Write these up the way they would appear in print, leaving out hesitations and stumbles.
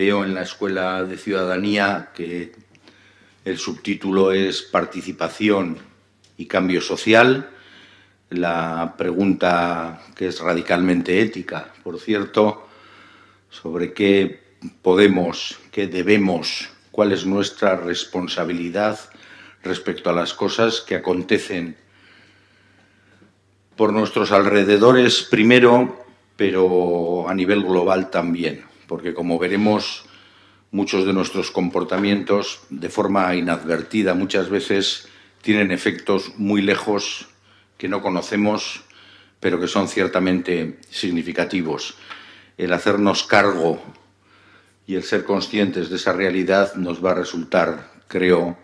Veo en la Escuela de Ciudadanía que el subtítulo es Participación y Cambio Social. La pregunta, que es radicalmente ética, por cierto, sobre qué podemos, qué debemos, cuál es nuestra responsabilidad respecto a las cosas que acontecen por nuestros alrededores primero, pero a nivel global también, porque como veremos, muchos de nuestros comportamientos, de forma inadvertida muchas veces, tienen efectos muy lejos que no conocemos, pero que son ciertamente significativos. El hacernos cargo y el ser conscientes de esa realidad nos va a resultar, creo,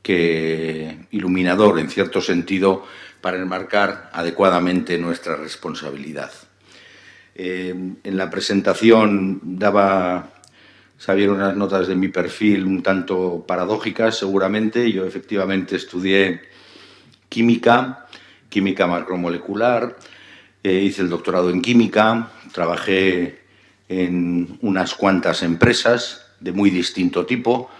que iluminador, en cierto sentido, para enmarcar adecuadamente nuestra responsabilidad. En la presentación daba Xavier unas notas de mi perfil un tanto paradójicas, seguramente. Yo efectivamente estudié química macromolecular, hice el doctorado en química, trabajé en unas cuantas empresas de muy distinto tipo.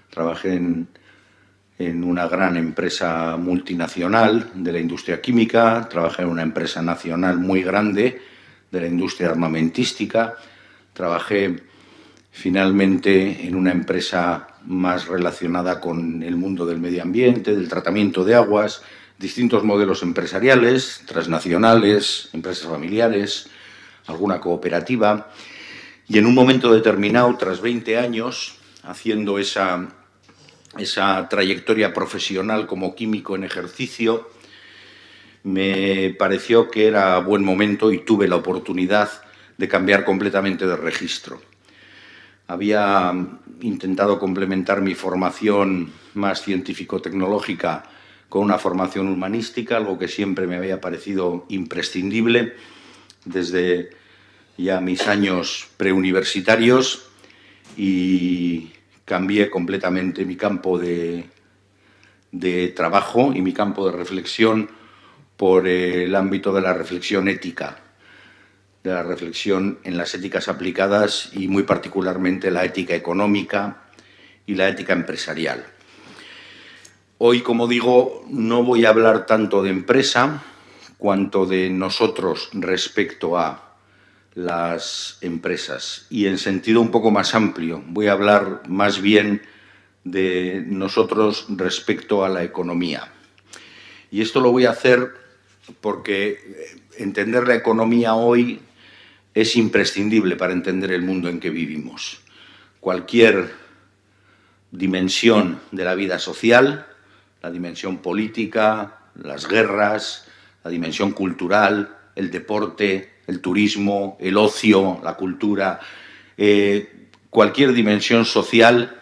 Trabajé en una gran empresa multinacional de la industria química, trabajé en una empresa nacional muy grande de la industria armamentística, trabajé finalmente en una empresa más relacionada con el mundo del medio ambiente, del tratamiento de aguas, distintos modelos empresariales, transnacionales, empresas familiares, alguna cooperativa. Y en un momento determinado, tras 20 años, haciendo esa trayectoria profesional como químico en ejercicio, me pareció que era buen momento y tuve la oportunidad de cambiar completamente de registro. Había intentado complementar mi formación más científico-tecnológica con una formación humanística, algo que siempre me había parecido imprescindible desde ya mis años preuniversitarios, y cambié completamente mi campo de trabajo y mi campo de reflexión por el ámbito de la reflexión ética, de la reflexión en las éticas aplicadas y muy particularmente la ética económica y la ética empresarial. Hoy, como digo, no voy a hablar tanto de empresa cuanto de nosotros respecto a las empresas, y en sentido un poco más amplio. Voy a hablar más bien de nosotros respecto a la economía. Y esto lo voy a hacer porque entender la economía hoy es imprescindible para entender el mundo en que vivimos. Cualquier dimensión de la vida social, la dimensión política, las guerras, la dimensión cultural, el deporte, el turismo, el ocio, la cultura, cualquier dimensión social,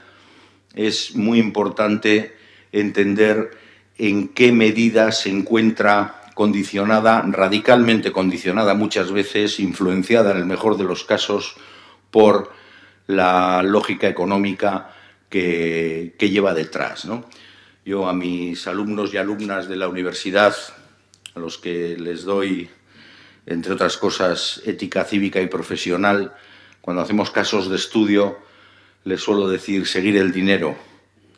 es muy importante entender en qué medida se encuentra condicionada, radicalmente condicionada muchas veces, influenciada en el mejor de los casos por la lógica económica que lleva detrás, ¿no? Yo a mis alumnos y alumnas de la universidad, a los que les doy, entre otras cosas, ética cívica y profesional, cuando hacemos casos de estudio, les suelo decir seguir el dinero,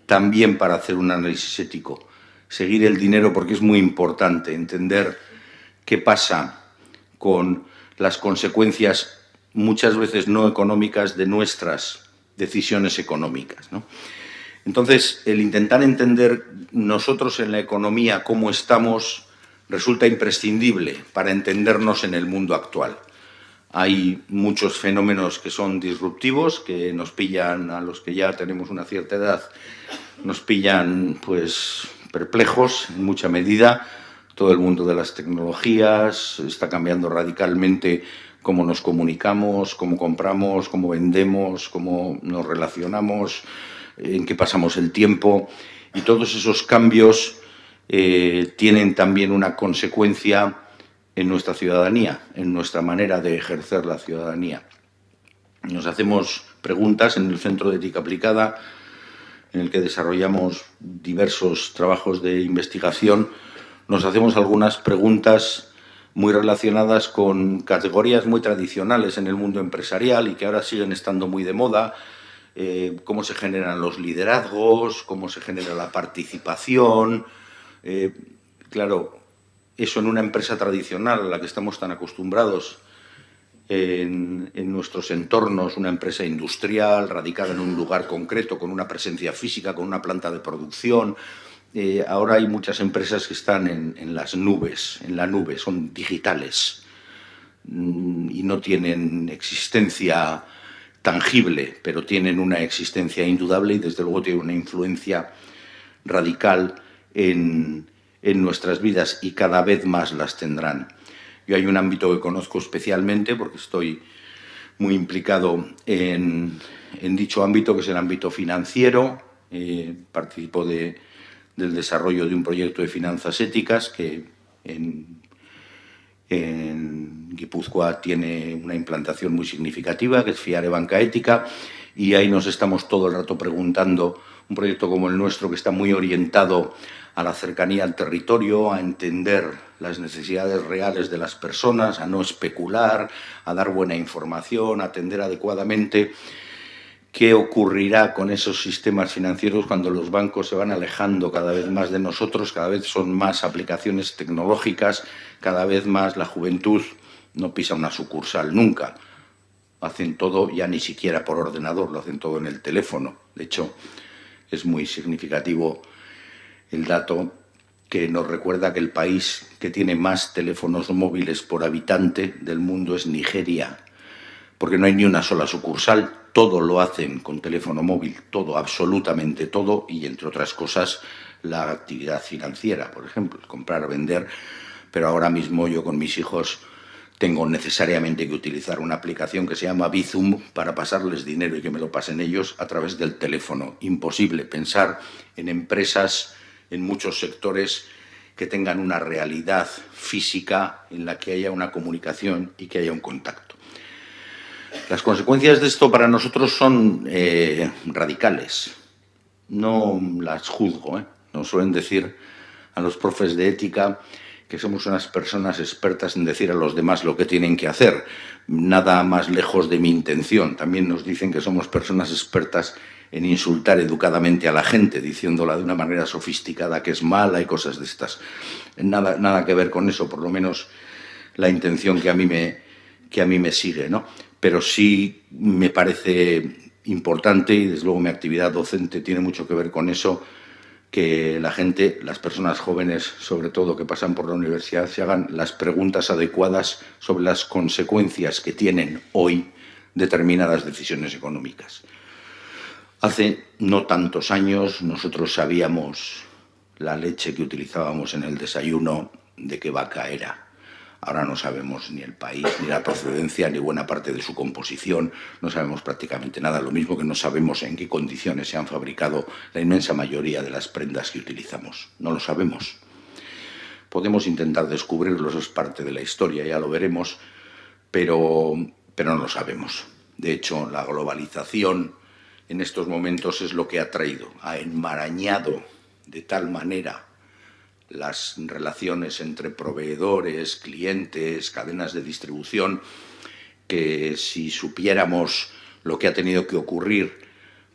también para hacer un análisis ético. Seguir el dinero porque es muy importante entender qué pasa con las consecuencias muchas veces no económicas de nuestras decisiones económicas, ¿no? Entonces, el intentar entender nosotros en la economía cómo estamos resulta imprescindible para entendernos en el mundo actual. Hay muchos fenómenos que son disruptivos, que nos pillan, a los que ya tenemos una cierta edad, nos pillan pues perplejos en mucha medida. Todo el mundo de las tecnologías está cambiando radicalmente cómo nos comunicamos, cómo compramos, cómo vendemos, cómo nos relacionamos, en qué pasamos el tiempo. Y todos esos cambios tienen también una consecuencia en nuestra ciudadanía, en nuestra manera de ejercer la ciudadanía. Nos hacemos preguntas en el Centro de Ética Aplicada, en el que desarrollamos diversos trabajos de investigación. Nos hacemos algunas preguntas muy relacionadas con categorías muy tradicionales en el mundo empresarial y que ahora siguen estando muy de moda. Cómo se generan los liderazgos, cómo se genera la participación. Claro, eso en una empresa tradicional a la que estamos tan acostumbrados en nuestros entornos, una empresa industrial radicada en un lugar concreto, con una presencia física, con una planta de producción. Ahora hay muchas empresas que están en las nubes, en la nube, son digitales y no tienen existencia tangible, pero tienen una existencia indudable y desde luego tienen una influencia radical en nuestras vidas y cada vez más las tendrán. Yo hay un ámbito que conozco especialmente porque estoy muy implicado en dicho ámbito, que es el ámbito financiero. Participo del desarrollo de un proyecto de finanzas éticas que en Guipúzcoa tiene una implantación muy significativa, que es FIARE Banca Ética, y ahí nos estamos todo el rato preguntando, un proyecto como el nuestro que está muy orientado a la cercanía al territorio, a entender las necesidades reales de las personas, a no especular, a dar buena información, a atender adecuadamente. ¿Qué ocurrirá con esos sistemas financieros cuando los bancos se van alejando cada vez más de nosotros? Cada vez son más aplicaciones tecnológicas, cada vez más la juventud no pisa una sucursal nunca. Hacen todo ya ni siquiera por ordenador, lo hacen todo en el teléfono. De hecho, es muy significativo el dato que nos recuerda que el país que tiene más teléfonos móviles por habitante del mundo es Nigeria, porque no hay ni una sola sucursal, todo lo hacen con teléfono móvil, todo, absolutamente todo, y entre otras cosas la actividad financiera, por ejemplo, comprar, vender, pero ahora mismo yo con mis hijos tengo necesariamente que utilizar una aplicación que se llama Bizum para pasarles dinero y que me lo pasen ellos a través del teléfono. Imposible pensar en empresas en muchos sectores que tengan una realidad física en la que haya una comunicación y que haya un contacto. Las consecuencias de esto para nosotros son radicales. No las juzgo. Nos suelen decir a los profes de ética que somos unas personas expertas en decir a los demás lo que tienen que hacer. Nada más lejos de mi intención. También nos dicen que somos personas expertas en insultar educadamente a la gente, diciéndola de una manera sofisticada que es mala y cosas de estas. Nada que ver con eso, por lo menos la intención que a mí me sigue, ¿no? Pero sí me parece importante, y desde luego mi actividad docente tiene mucho que ver con eso, que la gente, las personas jóvenes, sobre todo que pasan por la universidad, se hagan las preguntas adecuadas sobre las consecuencias que tienen hoy determinadas decisiones económicas. Hace no tantos años nosotros sabíamos la leche que utilizábamos en el desayuno, de qué vaca era. Ahora no sabemos ni el país, ni la procedencia, ni buena parte de su composición. No sabemos prácticamente nada. Lo mismo que no sabemos en qué condiciones se han fabricado la inmensa mayoría de las prendas que utilizamos. No lo sabemos. Podemos intentar descubrirlo, eso es parte de la historia, ya lo veremos, pero no lo sabemos. De hecho, la globalización en estos momentos es lo que ha traído, ha enmarañado de tal manera las relaciones entre proveedores, clientes, cadenas de distribución, que si supiéramos lo que ha tenido que ocurrir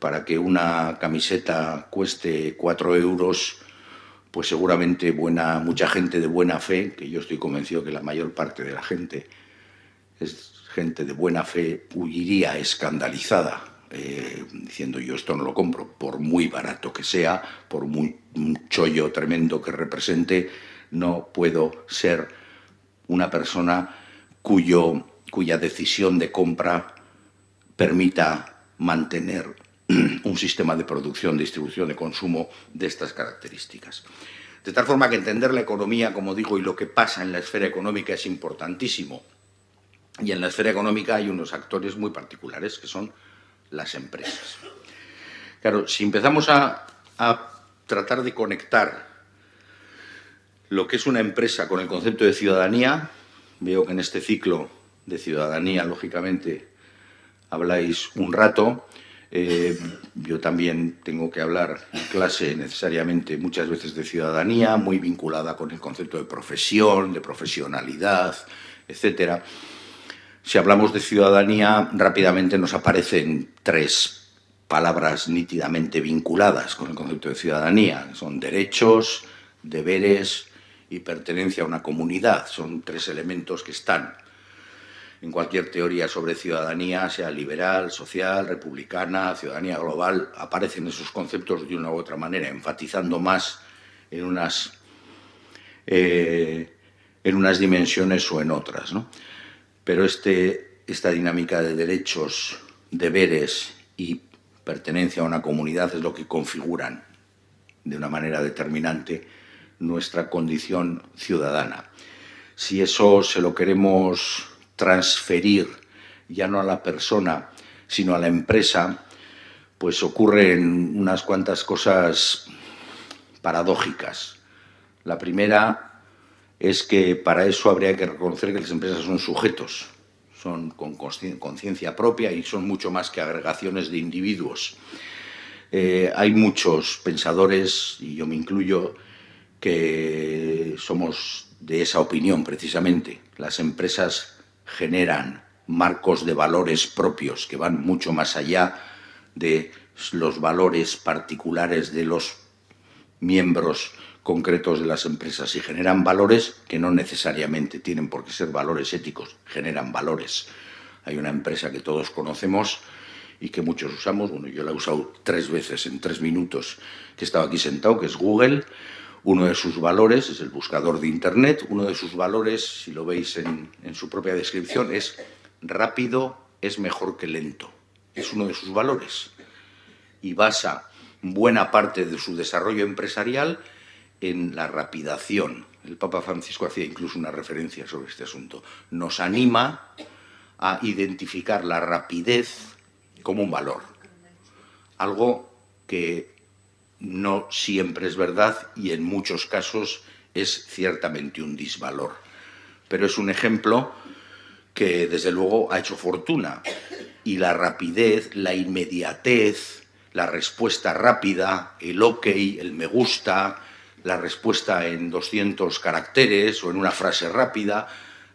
para que una camiseta cueste 4 euros, pues seguramente mucha gente de buena fe, que yo estoy convencido que la mayor parte de la gente es gente de buena fe, huiría escandalizada, diciendo yo esto no lo compro, por muy barato que sea, por muy un chollo tremendo que represente, no puedo ser una persona cuya decisión de compra permita mantener un sistema de producción, distribución, de consumo de estas características. De tal forma que entender la economía, como digo, y lo que pasa en la esfera económica es importantísimo. Y en la esfera económica hay unos actores muy particulares, que son las empresas. Claro, si empezamos a tratar de conectar lo que es una empresa con el concepto de ciudadanía, veo que en este ciclo de ciudadanía, lógicamente, habláis un rato. Yo también tengo que hablar en clase necesariamente muchas veces de ciudadanía, muy vinculada con el concepto de profesión, de profesionalidad, etcétera. Si hablamos de ciudadanía, rápidamente nos aparecen tres palabras nítidamente vinculadas con el concepto de ciudadanía. Son derechos, deberes y pertenencia a una comunidad. Son tres elementos que están en cualquier teoría sobre ciudadanía, sea liberal, social, republicana, ciudadanía global, aparecen esos conceptos de una u otra manera, enfatizando más en unas dimensiones o en otras, ¿no? Pero esta dinámica de derechos, deberes y pertenencia a una comunidad es lo que configuran de una manera determinante nuestra condición ciudadana. Si eso se lo queremos transferir ya no a la persona, sino a la empresa, pues ocurren unas cuantas cosas paradójicas. La primera es que para eso habría que reconocer que las empresas son sujetos, son con conciencia propia y son mucho más que agregaciones de individuos. Hay muchos pensadores, y yo me incluyo, que somos de esa opinión precisamente. Las empresas generan marcos de valores propios que van mucho más allá de los valores particulares de los miembros concretos de las empresas y generan valores que no necesariamente tienen por qué ser valores éticos, generan valores. Hay una empresa que todos conocemos y que muchos usamos, bueno, yo la he usado 3 veces en 3 minutos que estaba aquí sentado, que es Google. Uno de sus valores es el buscador de Internet. Uno de sus valores, si lo veis en su propia descripción, es rápido es mejor que lento. Es uno de sus valores. Y basa buena parte de su desarrollo empresarial en la rapidación. El Papa Francisco hacía incluso una referencia sobre este asunto. Nos anima a identificar la rapidez como un valor. Algo que no siempre es verdad y en muchos casos es ciertamente un disvalor. Pero es un ejemplo que, desde luego, ha hecho fortuna. Y la rapidez, la inmediatez, la respuesta rápida, el ok, el me gusta, la respuesta en 200 caracteres o en una frase rápida,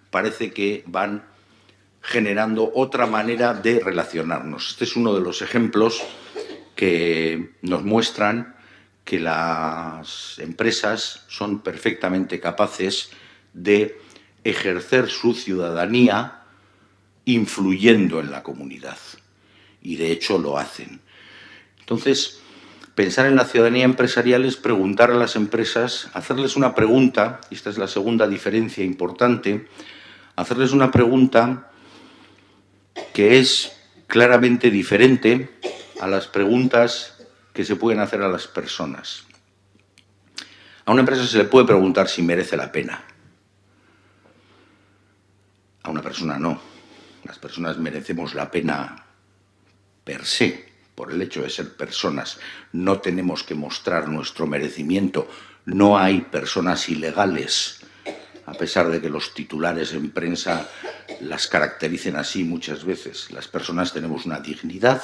parece que van generando otra manera de relacionarnos. Este es uno de los ejemplos que nos muestran que las empresas son perfectamente capaces de ejercer su ciudadanía influyendo en la comunidad. Y de hecho lo hacen. Entonces, pensar en la ciudadanía empresarial es preguntar a las empresas, hacerles una pregunta, y esta es la segunda diferencia importante, hacerles una pregunta que es claramente diferente a las preguntas que se pueden hacer a las personas. A una empresa se le puede preguntar si merece la pena. A una persona no. Las personas merecemos la pena per se, por el hecho de ser personas. No tenemos que mostrar nuestro merecimiento. No hay personas ilegales, a pesar de que los titulares en prensa las caractericen así muchas veces. Las personas tenemos una dignidad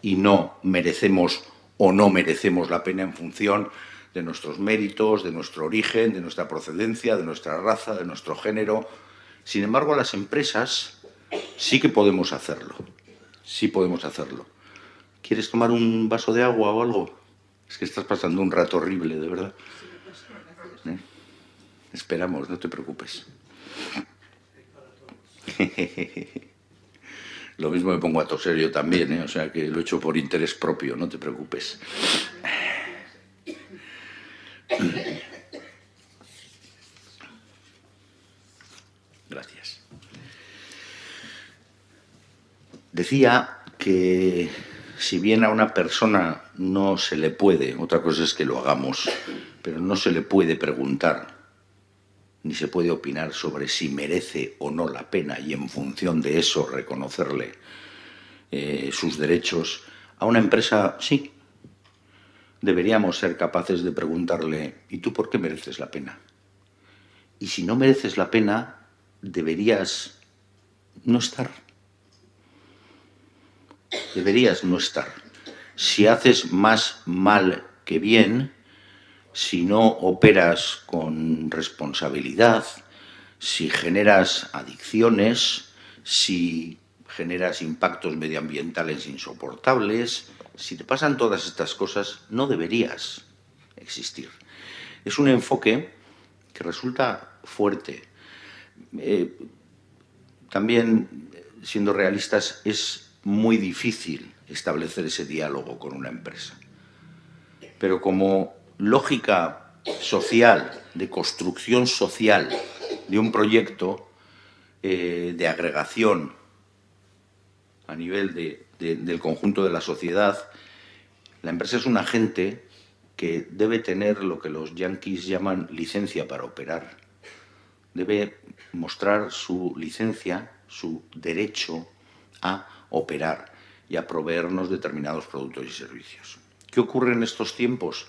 y no merecemos o no merecemos la pena en función de nuestros méritos, de nuestro origen, de nuestra procedencia, de nuestra raza, de nuestro género. Sin embargo, las empresas sí que podemos hacerlo. Sí podemos hacerlo. ¿Quieres tomar un vaso de agua o algo? Es que estás pasando un rato horrible, de verdad. Esperamos, no te preocupes. Lo mismo me pongo a toser yo también, ¿eh? O sea que lo he hecho por interés propio, no te preocupes. Gracias. Decía que si bien a una persona no se le puede, otra cosa es que lo hagamos, pero no se le puede preguntar ni se puede opinar sobre si merece o no la pena y en función de eso reconocerle sus derechos, a una empresa sí. Deberíamos ser capaces de preguntarle, ¿y tú por qué mereces la pena? Y si no mereces la pena, deberías no estar. deberías no estar. Si haces más mal que bien, si no operas con responsabilidad, si generas adicciones, si generas impactos medioambientales insoportables, si te pasan todas estas cosas, no deberías existir. Es un enfoque que resulta fuerte. También, siendo realistas, es muy difícil establecer ese diálogo con una empresa. Pero como lógica social, de construcción social de un proyecto de agregación a nivel del conjunto de la sociedad, la empresa es un agente que debe tener lo que los yanquis llaman licencia para operar. Debe mostrar su licencia, su derecho a operar y a proveernos determinados productos y servicios. ¿Qué ocurre en estos tiempos?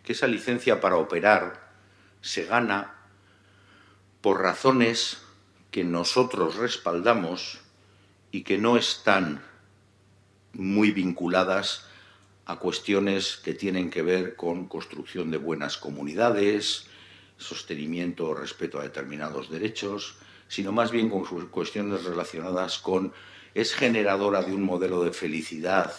Que esa licencia para operar se gana por razones que nosotros respaldamos y que no están muy vinculadas a cuestiones que tienen que ver con construcción de buenas comunidades, sostenimiento o respeto a determinados derechos, sino más bien con cuestiones relacionadas con es generadora de un modelo de felicidad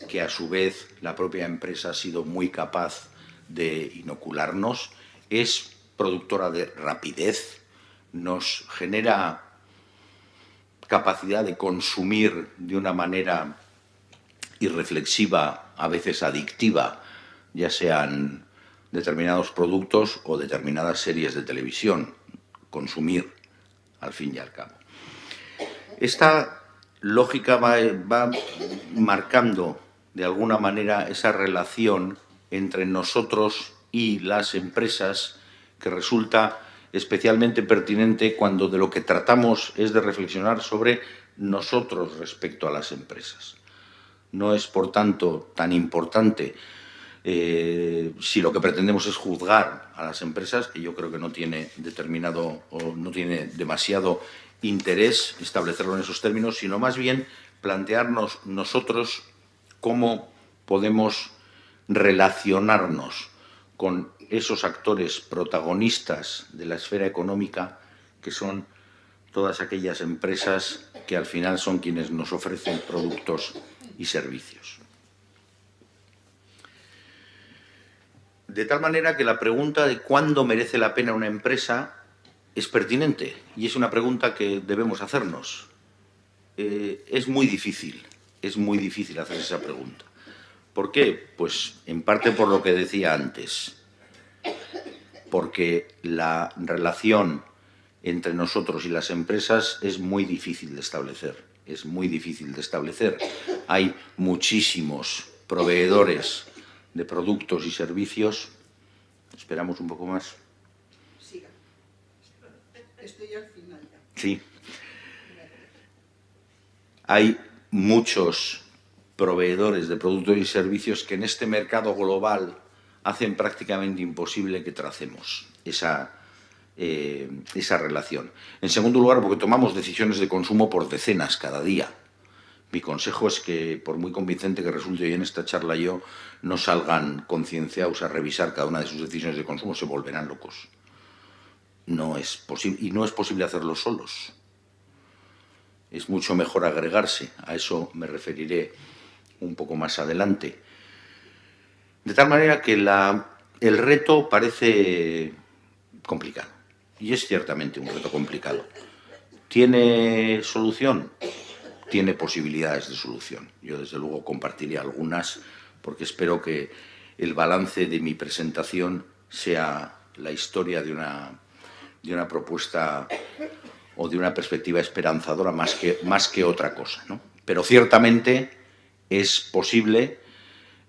que a su vez la propia empresa ha sido muy capaz de inocularnos, es productora de rapidez, nos genera capacidad de consumir de una manera irreflexiva, a veces adictiva, ya sean determinados productos o determinadas series de televisión, consumir, al fin y al cabo. Esta lógica va marcando de alguna manera esa relación entre nosotros y las empresas que resulta especialmente pertinente cuando de lo que tratamos es de reflexionar sobre nosotros respecto a las empresas. No es, por tanto, tan importante si lo que pretendemos es juzgar a las empresas, que yo creo que no tiene determinado o no tiene demasiado interés establecerlo en esos términos, sino más bien plantearnos nosotros cómo podemos relacionarnos con esos actores protagonistas de la esfera económica que son todas aquellas empresas que al final son quienes nos ofrecen productos y servicios. De tal manera que la pregunta de cuándo merece la pena una empresa es pertinente y es una pregunta que debemos hacernos. Es muy difícil hacer esa pregunta. ¿Por qué? Pues en parte por lo que decía antes, porque la relación entre nosotros y las empresas es muy difícil de establecer. Hay muchísimos proveedores de productos y servicios. Esperamos un poco más. Siga. Estoy al final ya. Sí. Hay muchos proveedores de productos y servicios que en este mercado global hacen prácticamente imposible que tracemos esa relación. En segundo lugar, porque tomamos decisiones de consumo por decenas cada día. Mi consejo es que, por muy convincente que resulte hoy en esta charla yo, no salgan concienciados a revisar cada una de sus decisiones de consumo, se volverán locos. No es posible, y no es posible hacerlo solos. Es mucho mejor agregarse, a eso me referiré un poco más adelante. De tal manera que el reto parece complicado, y es ciertamente un reto complicado. ¿Tiene solución? Tiene posibilidades de solución. Yo, desde luego, compartiré algunas, porque espero que el balance de mi presentación sea la historia de una propuesta o de una perspectiva esperanzadora más que otra cosa, ¿no? Pero ciertamente es posible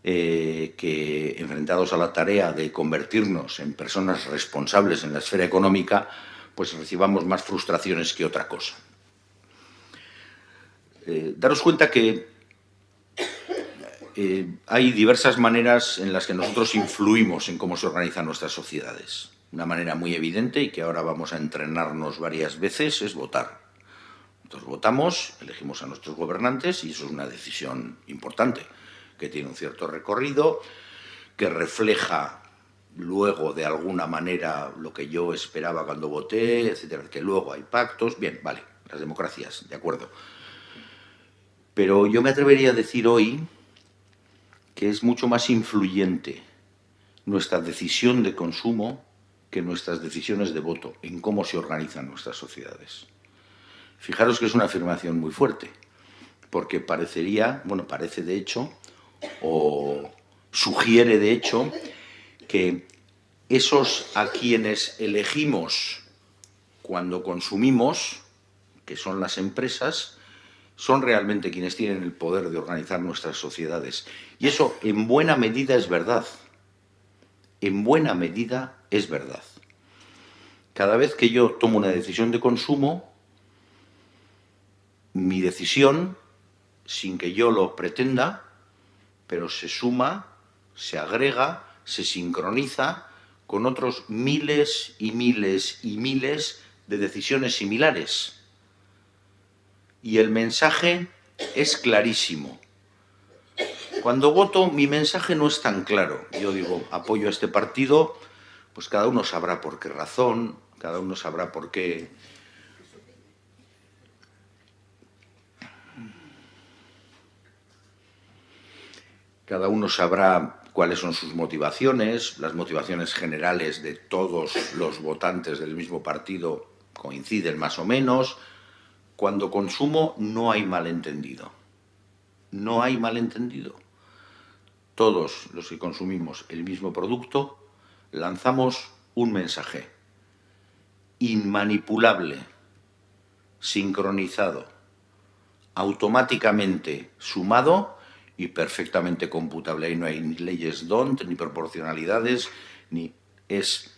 que, enfrentados a la tarea de convertirnos en personas responsables en la esfera económica, pues recibamos más frustraciones que otra cosa. Daros cuenta que hay diversas maneras en las que nosotros influimos en cómo se organizan nuestras sociedades. Una manera muy evidente y que ahora vamos a entrenarnos varias veces es votar. Entonces votamos, elegimos a nuestros gobernantes y eso es una decisión importante, que tiene un cierto recorrido, que refleja luego de alguna manera lo que yo esperaba cuando voté, etcétera, que luego hay pactos. Bien, vale, las democracias, de acuerdo. Pero yo me atrevería a decir hoy que es mucho más influyente nuestra decisión de consumo que nuestras decisiones de voto en cómo se organizan nuestras sociedades. Fijaros que es una afirmación muy fuerte, porque parecería, bueno, parece de hecho, o sugiere de hecho, que esos a quienes elegimos cuando consumimos, que son las empresas, son realmente quienes tienen el poder de organizar nuestras sociedades. Y eso en buena medida es verdad. En buena medida es verdad. Cada vez que yo tomo una decisión de consumo, mi decisión, sin que yo lo pretenda, pero se suma, se agrega, se sincroniza con otros miles y miles y miles de decisiones similares. Y el mensaje es clarísimo. Cuando voto, mi mensaje no es tan claro. Yo digo, apoyo a este partido, pues cada uno sabrá por qué razón, cada uno sabrá por qué. Cada uno sabrá cuáles son sus motivaciones, las motivaciones generales de todos los votantes del mismo partido coinciden más o menos. Cuando consumo no hay malentendido. No hay malentendido. Todos los que consumimos el mismo producto lanzamos un mensaje inmanipulable, sincronizado, automáticamente sumado y perfectamente computable. Ahí no hay ni leyes DONT, ni proporcionalidades, ni es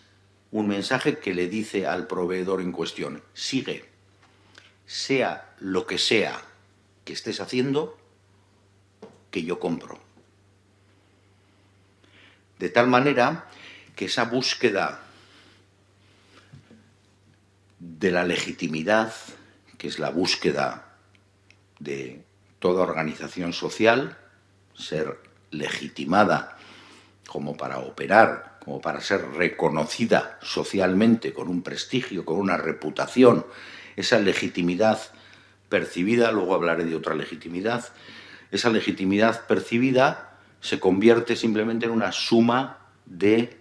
un mensaje que le dice al proveedor en cuestión, sigue, sea lo que sea que estés haciendo, que yo compro. De tal manera que esa búsqueda de la legitimidad, que es la búsqueda de toda organización social, ser legitimada como para operar, como para ser reconocida socialmente con un prestigio, con una reputación, esa legitimidad percibida, luego hablaré de otra legitimidad, esa legitimidad percibida se convierte simplemente en una suma de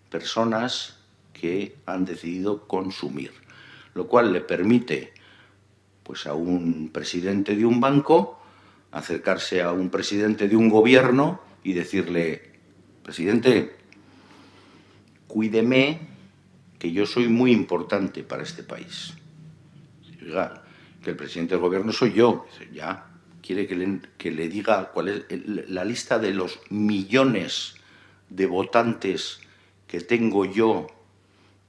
personas que han decidido consumir, lo cual le permite pues, a un presidente de un banco acercarse a un presidente de un gobierno y decirle, presidente, cuídeme, que yo soy muy importante para este país. Oiga, que el presidente del gobierno soy yo. Ya, quiere que le diga cuál es la lista de los millones de votantes que tengo yo,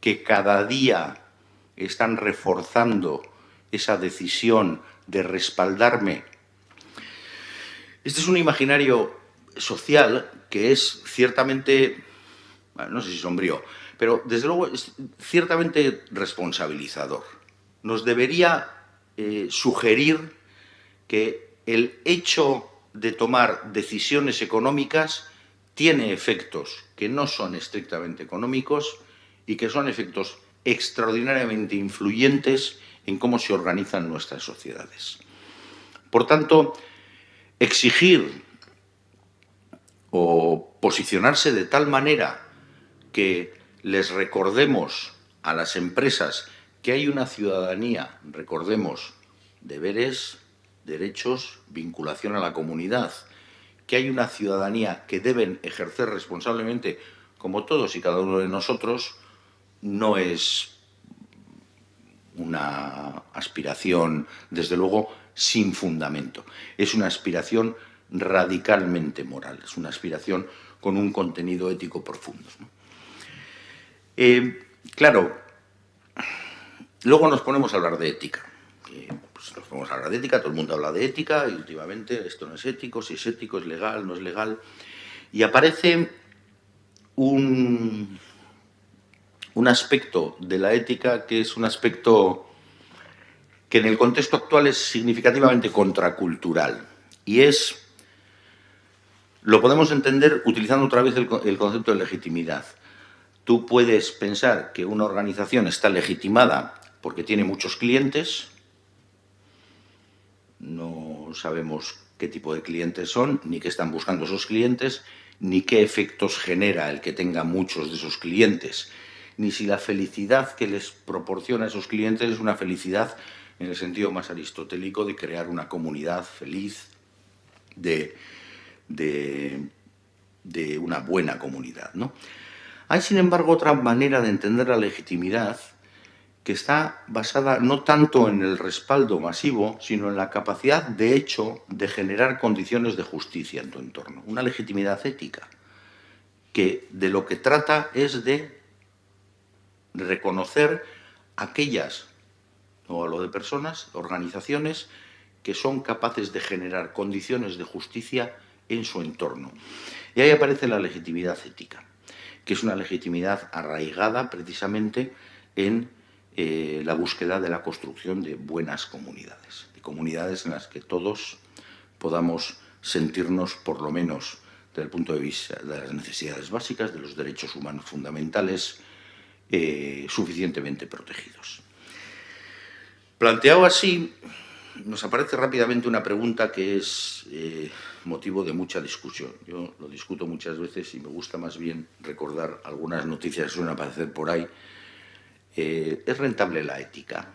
que cada día están reforzando esa decisión de respaldarme. Este es un imaginario social que es ciertamente, no sé si sombrío, pero desde luego es ciertamente responsabilizador. Nos debería sugerir que el hecho de tomar decisiones económicas tiene efectos que no son estrictamente económicos y que son efectos extraordinariamente influyentes en cómo se organizan nuestras sociedades. Por tanto, exigir o posicionarse de tal manera que les recordemos a las empresas que hay una ciudadanía, recordemos, deberes, derechos, vinculación a la comunidad, que hay una ciudadanía que deben ejercer responsablemente como todos y cada uno de nosotros, no es una aspiración, desde luego, sin fundamento. Es una aspiración radicalmente moral, es una aspiración con un contenido ético profundo, ¿no? Claro, luego nos ponemos a hablar de ética. Pues nos ponemos a hablar de ética, todo el mundo habla de ética, y últimamente esto no es ético, si es ético, es legal, no es legal. Y aparece un aspecto de la ética que es un aspecto que en el contexto actual es significativamente contracultural. Y lo podemos entender utilizando otra vez el concepto de legitimidad. Tú puedes pensar que una organización está legitimada porque tiene muchos clientes. No sabemos qué tipo de clientes son, ni qué están buscando esos clientes, ni qué efectos genera el que tenga muchos de esos clientes, ni si la felicidad que les proporciona a esos clientes es una felicidad en el sentido más aristotélico de crear una comunidad feliz, de una buena comunidad, ¿no? Hay, sin embargo, otra manera de entender la legitimidad que está basada no tanto en el respaldo masivo, sino en la capacidad, de hecho, de generar condiciones de justicia en tu entorno. Una legitimidad ética, que de lo que trata es de reconocer aquellas, no hablo de personas, organizaciones, que son capaces de generar condiciones de justicia en su entorno. Y ahí aparece la legitimidad ética, que es una legitimidad arraigada precisamente en la búsqueda de la construcción de buenas comunidades, de comunidades en las que todos podamos sentirnos, por lo menos desde el punto de vista de las necesidades básicas, de los derechos humanos fundamentales, suficientemente protegidos. Planteado así, nos aparece rápidamente una pregunta que es motivo de mucha discusión. Yo lo discuto muchas veces y me gusta más bien recordar algunas noticias que suelen aparecer por ahí. ¿Es rentable la ética?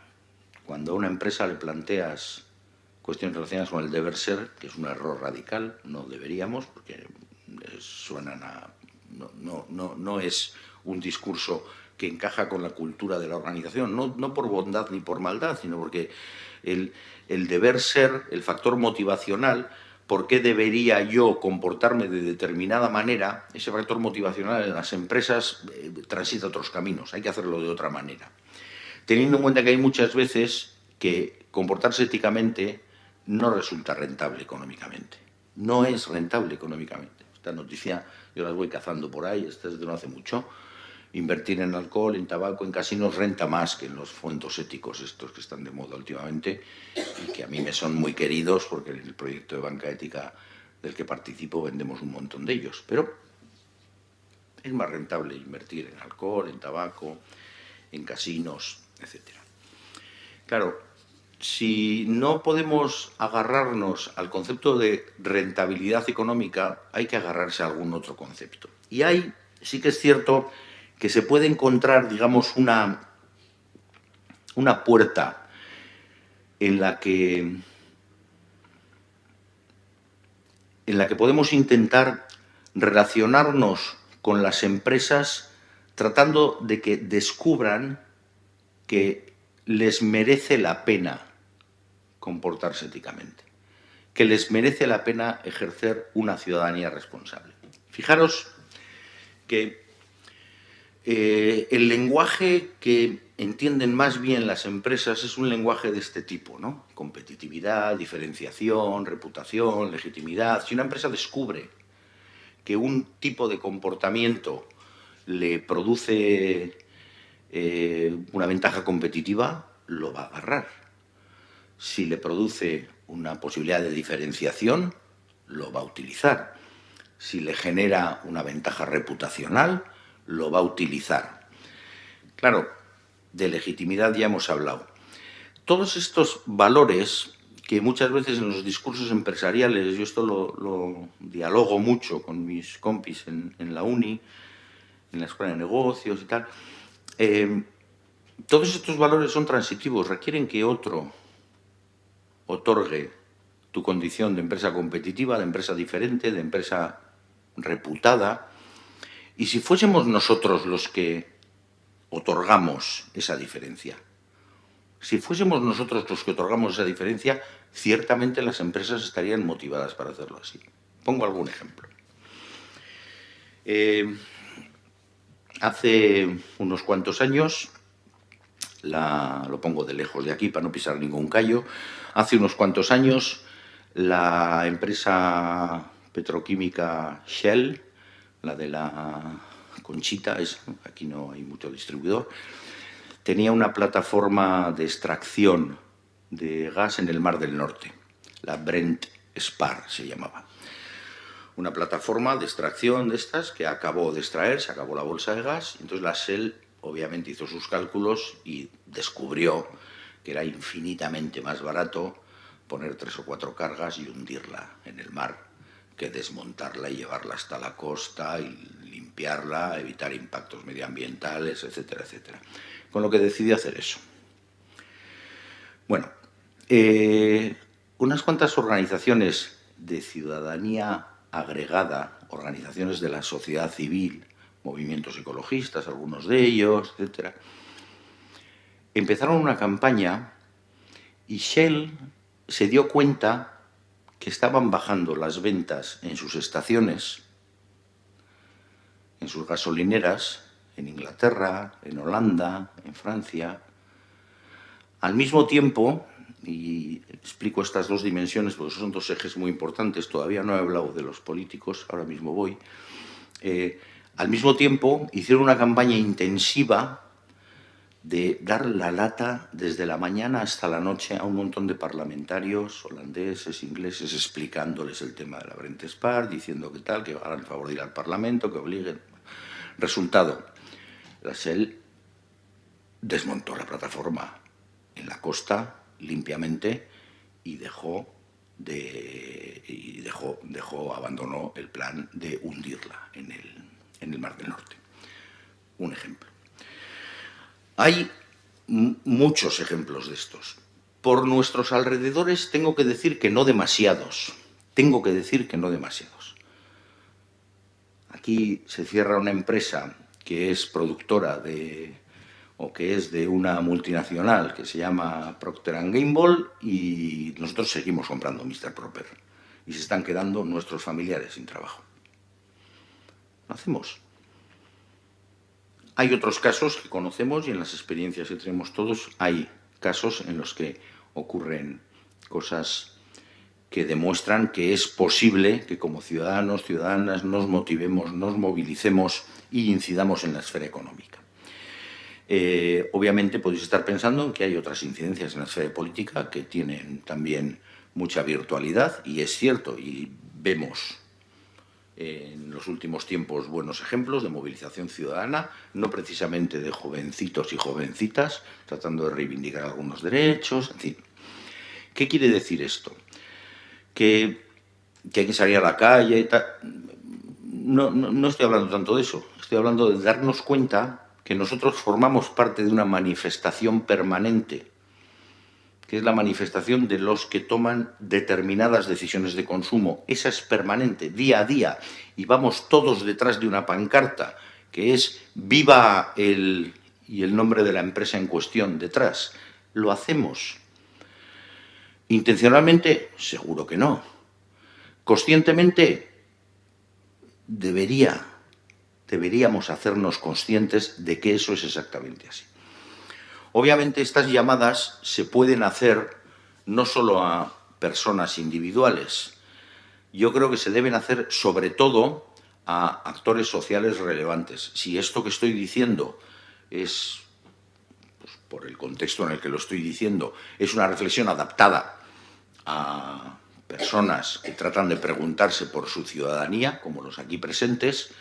Cuando a una empresa le planteas cuestiones relacionadas con el deber ser, que es un error radical, no deberíamos, porque suenan a... No es un discurso que encaja con la cultura de la organización, no por bondad ni por maldad, sino porque el deber ser, el factor motivacional, ¿por qué debería yo comportarme de determinada manera? Ese factor motivacional en las empresas transita otros caminos, hay que hacerlo de otra manera. Teniendo en cuenta que hay muchas veces que comportarse éticamente no resulta rentable económicamente. No es rentable económicamente. Esta noticia yo las voy cazando por ahí, esta es de no hace mucho. Invertir en alcohol, en tabaco, en casinos renta más que en los fondos éticos estos que están de moda últimamente y que a mí me son muy queridos porque en el proyecto de banca ética del que participo vendemos un montón de ellos. Pero es más rentable invertir en alcohol, en tabaco, en casinos, etc. Claro, si no podemos agarrarnos al concepto de rentabilidad económica, hay que agarrarse a algún otro concepto. Y ahí sí que es cierto que se puede encontrar, digamos, una puerta en la que podemos intentar relacionarnos con las empresas tratando de que descubran que les merece la pena comportarse éticamente, que les merece la pena ejercer una ciudadanía responsable. Fijaros que el lenguaje que entienden más bien las empresas es un lenguaje de este tipo, ¿no? Competitividad, diferenciación, reputación, legitimidad. Si una empresa descubre que un tipo de comportamiento le produce una ventaja competitiva, lo va a agarrar. Si le produce una posibilidad de diferenciación, lo va a utilizar. Si le genera una ventaja reputacional, lo va a utilizar. Claro, de legitimidad ya hemos hablado. Todos estos valores que muchas veces en los discursos empresariales, yo esto lo dialogo mucho con mis compis en la uni, en la escuela de negocios y tal, todos estos valores son transitivos, requieren que otro otorgue tu condición de empresa competitiva, de empresa diferente, de empresa reputada. Y si fuésemos nosotros los que otorgamos esa diferencia, si fuésemos nosotros los que otorgamos esa diferencia, ciertamente las empresas estarían motivadas para hacerlo así. Pongo algún ejemplo. Hace unos cuantos años, lo pongo de lejos de aquí para no pisar ningún callo, hace unos cuantos años la empresa petroquímica Shell, la de la Conchita, aquí no hay mucho distribuidor, tenía una plataforma de extracción de gas en el Mar del Norte. La Brent Spar se llamaba. Una plataforma de extracción de estas que acabó de extraer, se acabó la bolsa de gas. Entonces la Shell obviamente hizo sus cálculos y descubrió que era infinitamente más barato poner 3 o 4 cargas y hundirla en el mar que desmontarla y llevarla hasta la costa y limpiarla, evitar impactos medioambientales, etcétera, etcétera. Con lo que decidí hacer eso. Bueno, unas cuantas organizaciones de ciudadanía agregada, organizaciones de la sociedad civil, movimientos ecologistas, algunos de ellos, etcétera, empezaron una campaña y Shell se dio cuenta que estaban bajando las ventas en sus estaciones, en sus gasolineras, en Inglaterra, en Holanda, en Francia. Al mismo tiempo, y explico estas dos dimensiones porque son dos ejes muy importantes, todavía no he hablado de los políticos, ahora mismo voy, al mismo tiempo hicieron una campaña intensiva de dar la lata desde la mañana hasta la noche a un montón de parlamentarios holandeses, ingleses, explicándoles el tema de la Brent Spar, diciendo que tal, que hagan el favor de ir al Parlamento, que obliguen. Resultado, la Shell desmontó la plataforma en la costa limpiamente y abandonó el plan de hundirla en el Mar del Norte. Un ejemplo. Hay muchos ejemplos de estos. Por nuestros alrededores tengo que decir que no demasiados. Aquí se cierra una empresa que es productora o que es de una multinacional que se llama Procter & Gamble y nosotros seguimos comprando Mr. Proper y se están quedando nuestros familiares sin trabajo. ¿Lo hacemos? Hay otros casos que conocemos y en las experiencias que tenemos todos hay casos en los que ocurren cosas que demuestran que es posible que como ciudadanos, ciudadanas, nos motivemos, nos movilicemos y incidamos en la esfera económica. Obviamente podéis estar pensando que hay otras incidencias en la esfera política que tienen también mucha virtualidad y es cierto, y vemos en los últimos tiempos buenos ejemplos de movilización ciudadana, no precisamente de jovencitos y jovencitas tratando de reivindicar algunos derechos, en fin. ¿Qué quiere decir esto? Que hay que salir a la calle y tal. No estoy hablando tanto de eso, estoy hablando de darnos cuenta que nosotros formamos parte de una manifestación permanente, que es la manifestación de los que toman determinadas decisiones de consumo. Esa es permanente, día a día, y vamos todos detrás de una pancarta, que es viva y el nombre de la empresa en cuestión detrás. ¿Lo hacemos? ¿Intencionalmente? Seguro que no. ¿Conscientemente? Deberíamos hacernos conscientes de que eso es exactamente así. Obviamente estas llamadas se pueden hacer no solo a personas individuales, yo creo que se deben hacer sobre todo a actores sociales relevantes. Si esto que estoy diciendo es, pues, por el contexto en el que lo estoy diciendo, es una reflexión adaptada a personas que tratan de preguntarse por su ciudadanía, como los aquí presentes,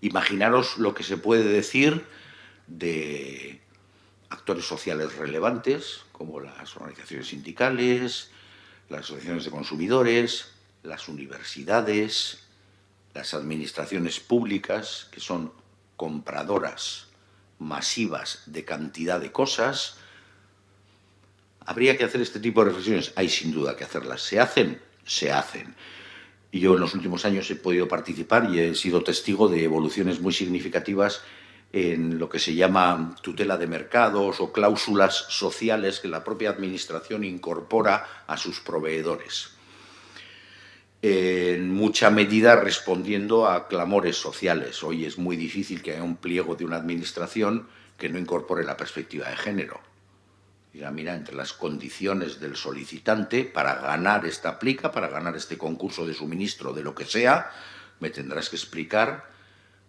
imaginaros lo que se puede decir de actores sociales relevantes, como las organizaciones sindicales, las asociaciones de consumidores, las universidades, las administraciones públicas, que son compradoras masivas de cantidad de cosas. ¿Habría que hacer este tipo de reflexiones? Hay sin duda que hacerlas. ¿Se hacen? Se hacen. Y yo en los últimos años he podido participar y he sido testigo de evoluciones muy significativas en lo que se llama tutela de mercados o cláusulas sociales que la propia administración incorpora a sus proveedores. En mucha medida respondiendo a clamores sociales. Hoy es muy difícil que haya un pliego de una administración que no incorpore la perspectiva de género. Mira, entre las condiciones del solicitante para ganar esta plica, para ganar este concurso de suministro de lo que sea, me tendrás que explicar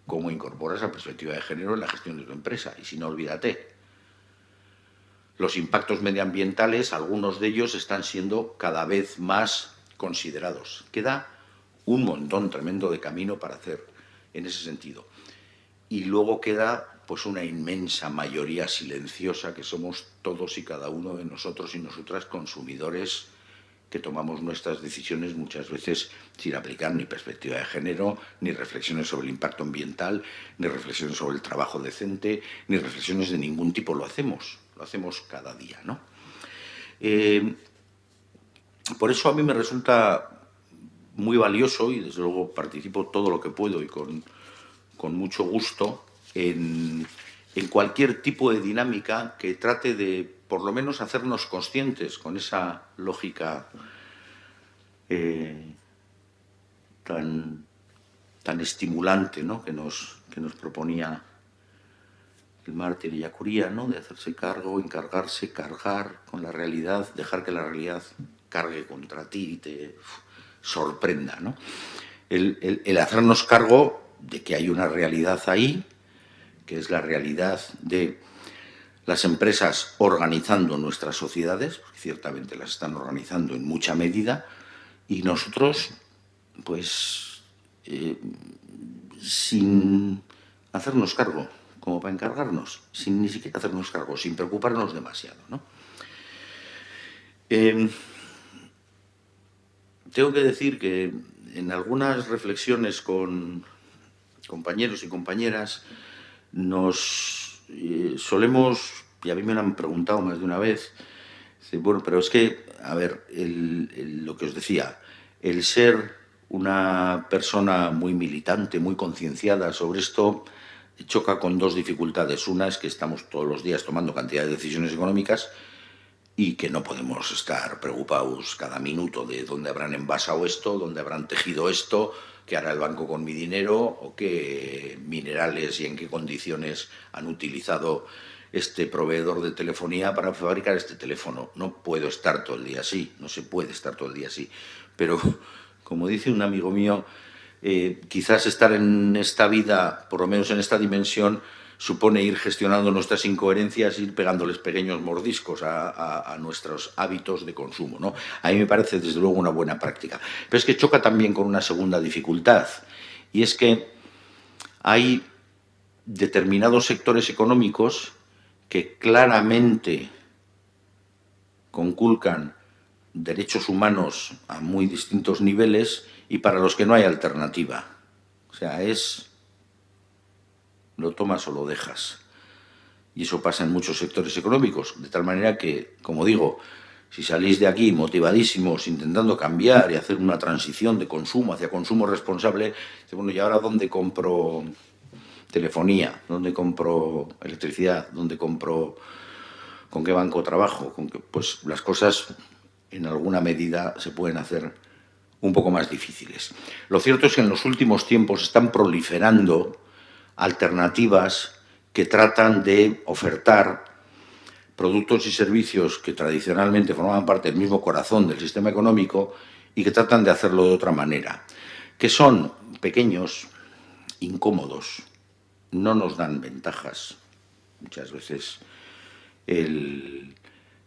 cómo incorporas la perspectiva de género en la gestión de tu empresa. Y si no, olvídate. los impactos medioambientales, algunos de ellos están siendo cada vez más considerados. Queda un montón tremendo de camino para hacer en ese sentido. Y luego queda pues una inmensa mayoría silenciosa que somos todos y cada uno de nosotros y nosotras consumidores que tomamos nuestras decisiones muchas veces sin aplicar ni perspectiva de género, ni reflexiones sobre el impacto ambiental, ni reflexiones sobre el trabajo decente, ni reflexiones de ningún tipo. Lo hacemos cada día, ¿no? Por eso a mí me resulta muy valioso, y desde luego participo todo lo que puedo y con mucho gusto en cualquier tipo de dinámica que trate de, por lo menos, hacernos conscientes con esa lógica tan estimulante, ¿no?, que nos proponía el mártir Ellacuría, ¿no?, de hacerse cargo, encargarse, cargar con la realidad, dejar que la realidad cargue contra ti y te sorprenda, ¿no? El hacernos cargo de que hay una realidad ahí, que es la realidad de las empresas organizando nuestras sociedades, porque ciertamente las están organizando en mucha medida, y nosotros, pues, sin hacernos cargo, como para encargarnos, sin ni siquiera hacernos cargo, sin preocuparnos demasiado, ¿no? Tengo que decir que en algunas reflexiones con compañeros y compañeras nos solemos, y a mí me lo han preguntado más de una vez, bueno, pero es que, a ver, lo que os decía, el ser una persona muy militante, muy concienciada sobre esto, choca con dos dificultades. Una es que estamos todos los días tomando cantidad de decisiones económicas y que no podemos estar preocupados cada minuto de dónde habrán envasado esto, dónde habrán tejido esto, qué hará el banco con mi dinero o qué minerales y en qué condiciones han utilizado este proveedor de telefonía para fabricar este teléfono. No puedo estar todo el día así, no se puede estar todo el día así. Pero, como dice un amigo mío, quizás estar en esta vida, por lo menos en esta dimensión, supone ir gestionando nuestras incoherencias, ir pegándoles pequeños mordiscos a nuestros hábitos de consumo, ¿no? A mí me parece, desde luego, una buena práctica. Pero es que choca también con una segunda dificultad, y es que hay determinados sectores económicos que claramente conculcan derechos humanos a muy distintos niveles y para los que no hay alternativa. O sea, lo tomas o lo dejas. Y eso pasa en muchos sectores económicos, de tal manera que, como digo, si salís de aquí motivadísimos, intentando cambiar y hacer una transición de consumo hacia consumo responsable, bueno, ¿y ahora dónde compro telefonía? ¿Dónde compro electricidad? ¿Dónde compro? ¿Con qué banco trabajo? Pues las cosas, en alguna medida, se pueden hacer un poco más difíciles. Lo cierto es que en los últimos tiempos están proliferando alternativas que tratan de ofertar productos y servicios que tradicionalmente formaban parte del mismo corazón del sistema económico y que tratan de hacerlo de otra manera, que son pequeños, incómodos, no nos dan ventajas. Muchas veces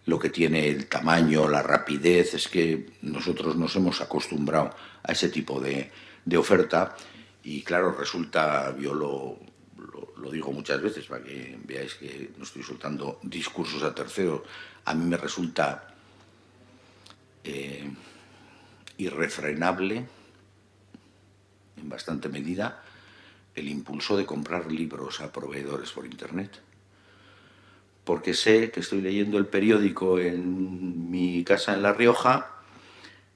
lo que tiene el tamaño, la rapidez, es que nosotros nos hemos acostumbrado a ese tipo de oferta y, claro, resulta, yo lo digo muchas veces para que veáis que no estoy soltando discursos a terceros, a mí me resulta irrefrenable, en bastante medida, el impulso de comprar libros a proveedores por Internet. Porque sé que estoy leyendo el periódico en mi casa en La Rioja,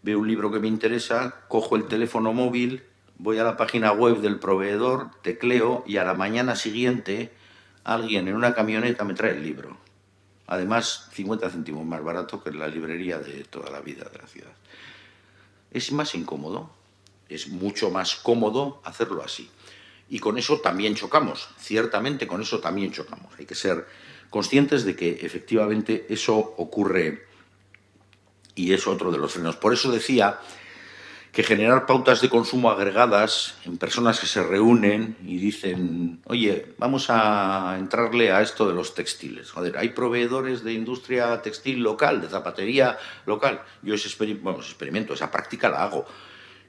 veo un libro que me interesa, cojo el teléfono móvil, voy a la página web del proveedor, tecleo y a la mañana siguiente alguien en una camioneta me trae el libro. Además, 50 céntimos más barato que en la librería de toda la vida de la ciudad. Es más incómodo, es mucho más cómodo hacerlo así. Y con eso también chocamos, ciertamente con eso también chocamos. Hay que ser conscientes de que efectivamente eso ocurre y es otro de los frenos. Por eso decía que generar pautas de consumo agregadas en personas que se reúnen y dicen, oye, vamos a entrarle a esto de los textiles. Joder, hay proveedores de industria textil local, de zapatería local. Yo ese experimento, esa práctica la hago.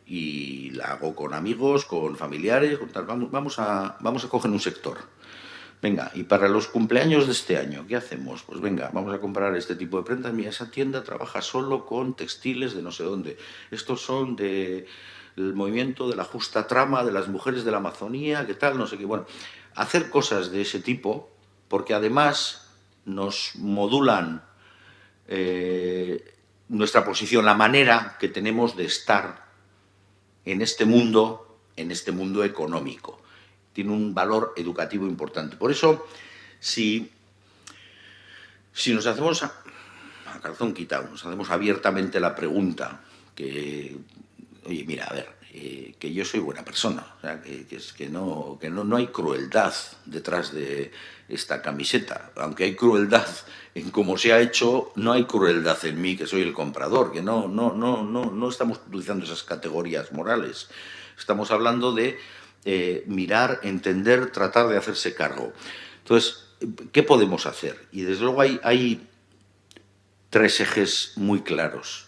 Y la hago con amigos, con familiares, con tal. Vamos a coger un sector. Venga, y para los cumpleaños de este año, ¿qué hacemos? Pues venga, vamos a comprar este tipo de prendas. Mira, esa tienda trabaja solo con textiles de no sé dónde. Estos son del movimiento de la justa trama de las mujeres de la Amazonía, ¿qué tal? No sé qué. Bueno, hacer cosas de ese tipo, porque además nos modulan nuestra posición, la manera que tenemos de estar en este mundo económico. Tiene un valor educativo importante. Por eso, si nos hacemos a calzón quitado, nos hacemos abiertamente la pregunta que, oye, mira, a ver, que yo soy buena persona, o sea, que no hay crueldad detrás de esta camiseta, aunque hay crueldad en cómo se ha hecho, no hay crueldad en mí, que soy el comprador, que no estamos utilizando esas categorías morales. Estamos hablando de mirar, entender, tratar de hacerse cargo. Entonces, ¿qué podemos hacer? Y desde luego hay tres ejes muy claros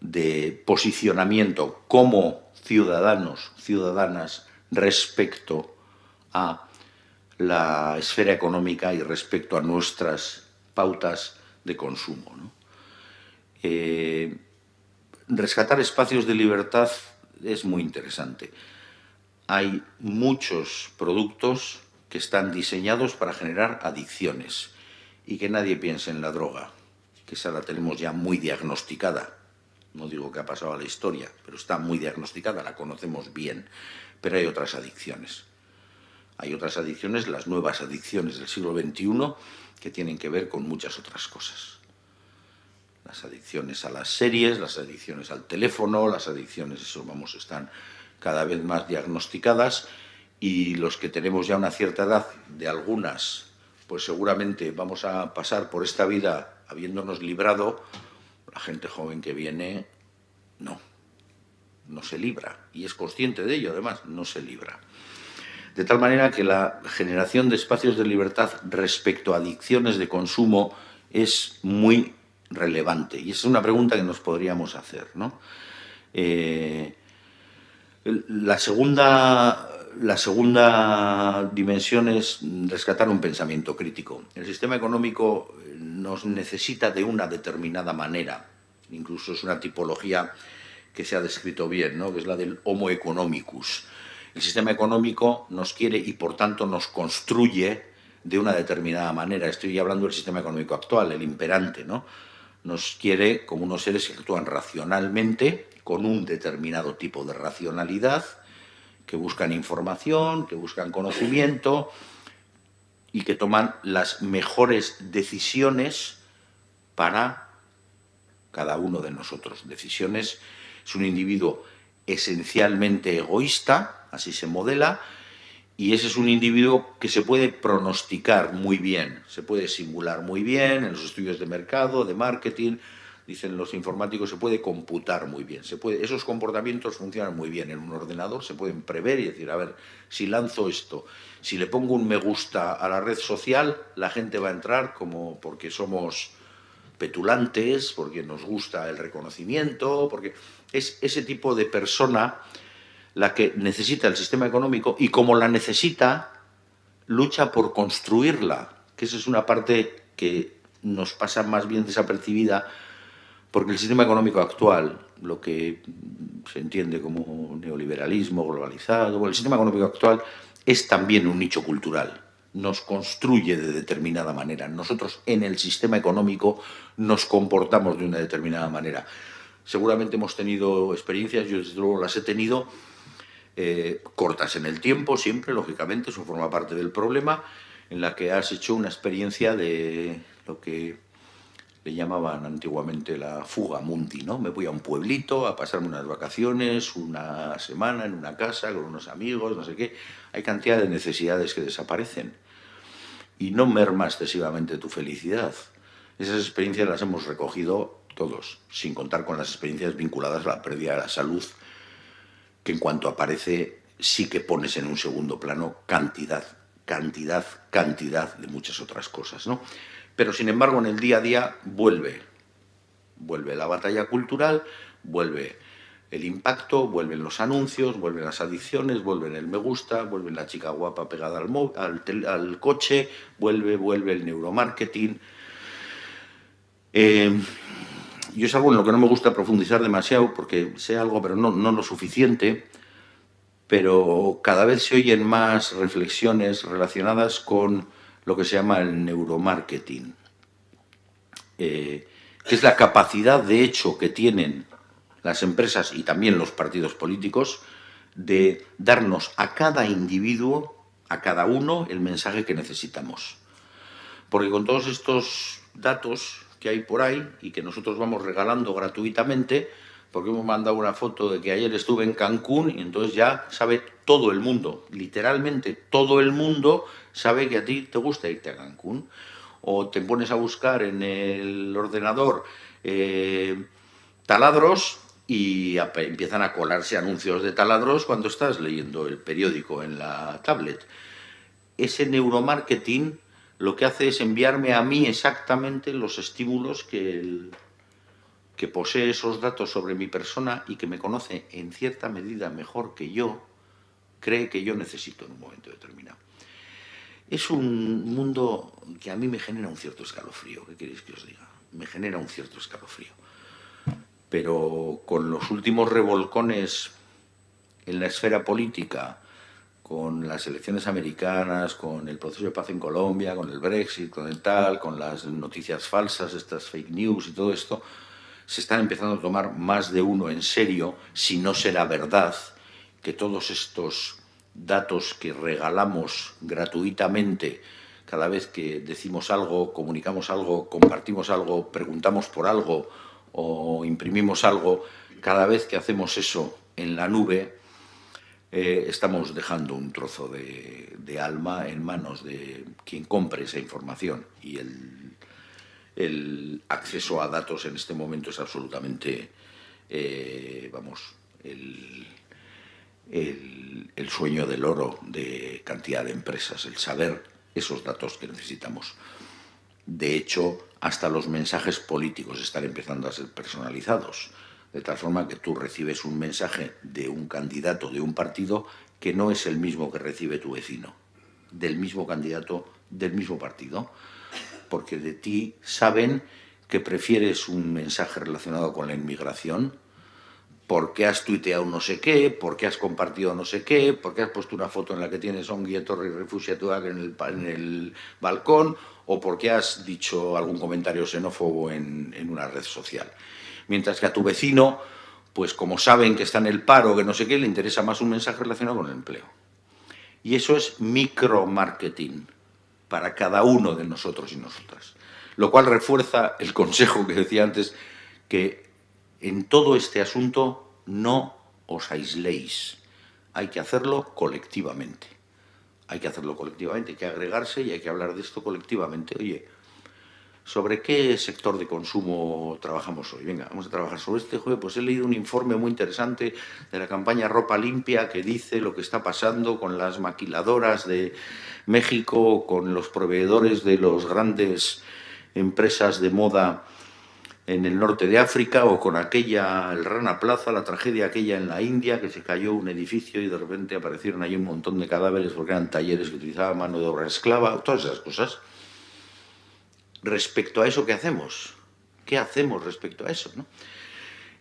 de posicionamiento como ciudadanos, ciudadanas, respecto a la esfera económica y respecto a nuestras pautas de consumo, ¿no? Rescatar espacios de libertad es muy interesante. Hay muchos productos que están diseñados para generar adicciones y que nadie piense en la droga, que esa la tenemos ya muy diagnosticada. No digo que ha pasado a la historia, pero está muy diagnosticada, la conocemos bien. Pero hay otras adicciones. Hay otras adicciones, las nuevas adicciones del siglo XXI, que tienen que ver con muchas otras cosas. Las adicciones a las series, las adicciones al teléfono, las adicciones, están cada vez más diagnosticadas, y los que tenemos ya una cierta edad, de algunas, pues seguramente vamos a pasar por esta vida habiéndonos librado. La gente joven que viene, no se libra, y es consciente de ello, además, no se libra. De tal manera que la generación de espacios de libertad respecto a adicciones de consumo es muy relevante, y es una pregunta que nos podríamos hacer, ¿no? La segunda dimensión es rescatar un pensamiento crítico. El sistema económico nos necesita de una determinada manera, incluso es una tipología que se ha descrito bien, ¿no? Que es la del Homo economicus. El sistema económico nos quiere y, por tanto, nos construye de una determinada manera. Estoy hablando del sistema económico actual, el imperante, ¿no? Nos quiere como unos seres que actúan racionalmente, con un determinado tipo de racionalidad, que buscan información, que buscan conocimiento y que toman las mejores decisiones para cada uno de nosotros. Decisiones. Es un individuo esencialmente egoísta, así se modela, y ese es un individuo que se puede pronosticar muy bien, se puede simular muy bien en los estudios de mercado, de marketing. Dicen los informáticos, se puede computar muy bien. Esos comportamientos funcionan muy bien en un ordenador, se pueden prever y decir, a ver, si lanzo esto, si le pongo un me gusta a la red social, la gente va a entrar como porque somos petulantes, porque nos gusta el reconocimiento, porque es ese tipo de persona la que necesita el sistema económico, y como la necesita, lucha por construirla, que esa es una parte que nos pasa más bien desapercibida, porque el sistema económico actual, lo que se entiende como neoliberalismo globalizado, el sistema económico actual es también un nicho cultural. Nos construye de determinada manera. Nosotros en el sistema económico nos comportamos de una determinada manera. Seguramente hemos tenido experiencias, yo desde luego las he tenido, cortas en el tiempo, siempre, lógicamente, eso forma parte del problema, en la que has hecho una experiencia de lo que le llamaban antiguamente la fuga mundi, ¿no? Me voy a un pueblito a pasarme unas vacaciones, una semana en una casa con unos amigos, no sé qué. Hay cantidad de necesidades que desaparecen y no merma excesivamente tu felicidad. Esas experiencias las hemos recogido todos, sin contar con las experiencias vinculadas a la pérdida de la salud que en cuanto aparece sí que pones en un segundo plano cantidad de muchas otras cosas, ¿no? Pero, sin embargo, en el día a día vuelve la batalla cultural, vuelve el impacto, vuelven los anuncios, vuelven las adicciones, vuelven el me gusta, vuelve la chica guapa pegada al coche, vuelve el neuromarketing. Yo es algo en lo que no me gusta profundizar demasiado, porque sé algo, pero no lo suficiente, pero cada vez se oyen más reflexiones relacionadas con lo que se llama el neuromarketing, que es la capacidad, de hecho, que tienen las empresas y también los partidos políticos de darnos a cada individuo, a cada uno, el mensaje que necesitamos. Porque con todos estos datos que hay por ahí y que nosotros vamos regalando gratuitamente, porque hemos mandado una foto de que ayer estuve en Cancún y entonces ya sabe todo el mundo, literalmente todo el mundo sabe que a ti te gusta irte a Cancún. O te pones a buscar en el ordenador taladros y empiezan a colarse anuncios de taladros cuando estás leyendo el periódico en la tablet. Ese neuromarketing lo que hace es enviarme a mí exactamente los estímulos que posee esos datos sobre mi persona y que me conoce en cierta medida mejor que yo, cree que yo necesito en un momento determinado. Es un mundo que a mí me genera un cierto escalofrío. ¿Qué queréis que os diga? Me genera un cierto escalofrío. Pero con los últimos revolcones en la esfera política, con las elecciones americanas, con el proceso de paz en Colombia, con el Brexit, con el tal, con las noticias falsas, estas fake news y todo esto, se están empezando a tomar más de uno en serio, si no será verdad, que todos estos datos que regalamos gratuitamente cada vez que decimos algo, comunicamos algo, compartimos algo, preguntamos por algo o imprimimos algo, cada vez que hacemos eso en la nube, estamos dejando un trozo de alma en manos de quien compre esa información, y el acceso a datos en este momento es absolutamente, el sueño del oro de cantidad de empresas, el saber esos datos que necesitamos. De hecho, hasta los mensajes políticos están empezando a ser personalizados, de tal forma que tú recibes un mensaje de un candidato de un partido que no es el mismo que recibe tu vecino, del mismo candidato, del mismo partido, porque de ti saben que prefieres un mensaje relacionado con la inmigración, porque has tuiteado no sé qué, porque has compartido no sé qué, porque has puesto una foto en la que tienes a un Torri refugiatuak en el balcón, o porque has dicho algún comentario xenófobo en una red social. Mientras que a tu vecino, pues como saben que está en el paro, que no sé qué, le interesa más un mensaje relacionado con el empleo. Y eso es micromarketing para cada uno de nosotros y nosotras. Lo cual refuerza el consejo que decía antes, que en todo este asunto no os aisléis. Hay que hacerlo colectivamente. Hay que hacerlo colectivamente, hay que agregarse y hay que hablar de esto colectivamente. Oye, ¿sobre qué sector de consumo trabajamos hoy? Venga, vamos a trabajar sobre este. Joder, pues he leído un informe muy interesante de la campaña Ropa Limpia que dice lo que está pasando con las maquiladoras de México, con los proveedores de las grandes empresas de moda en el norte de África, o con aquella, el Rana Plaza, la tragedia aquella en la India, que se cayó un edificio y de repente aparecieron ahí un montón de cadáveres porque eran talleres que utilizaban mano de obra esclava, todas esas cosas. Respecto a eso, ¿qué hacemos? ¿Qué hacemos respecto a eso, ¿no?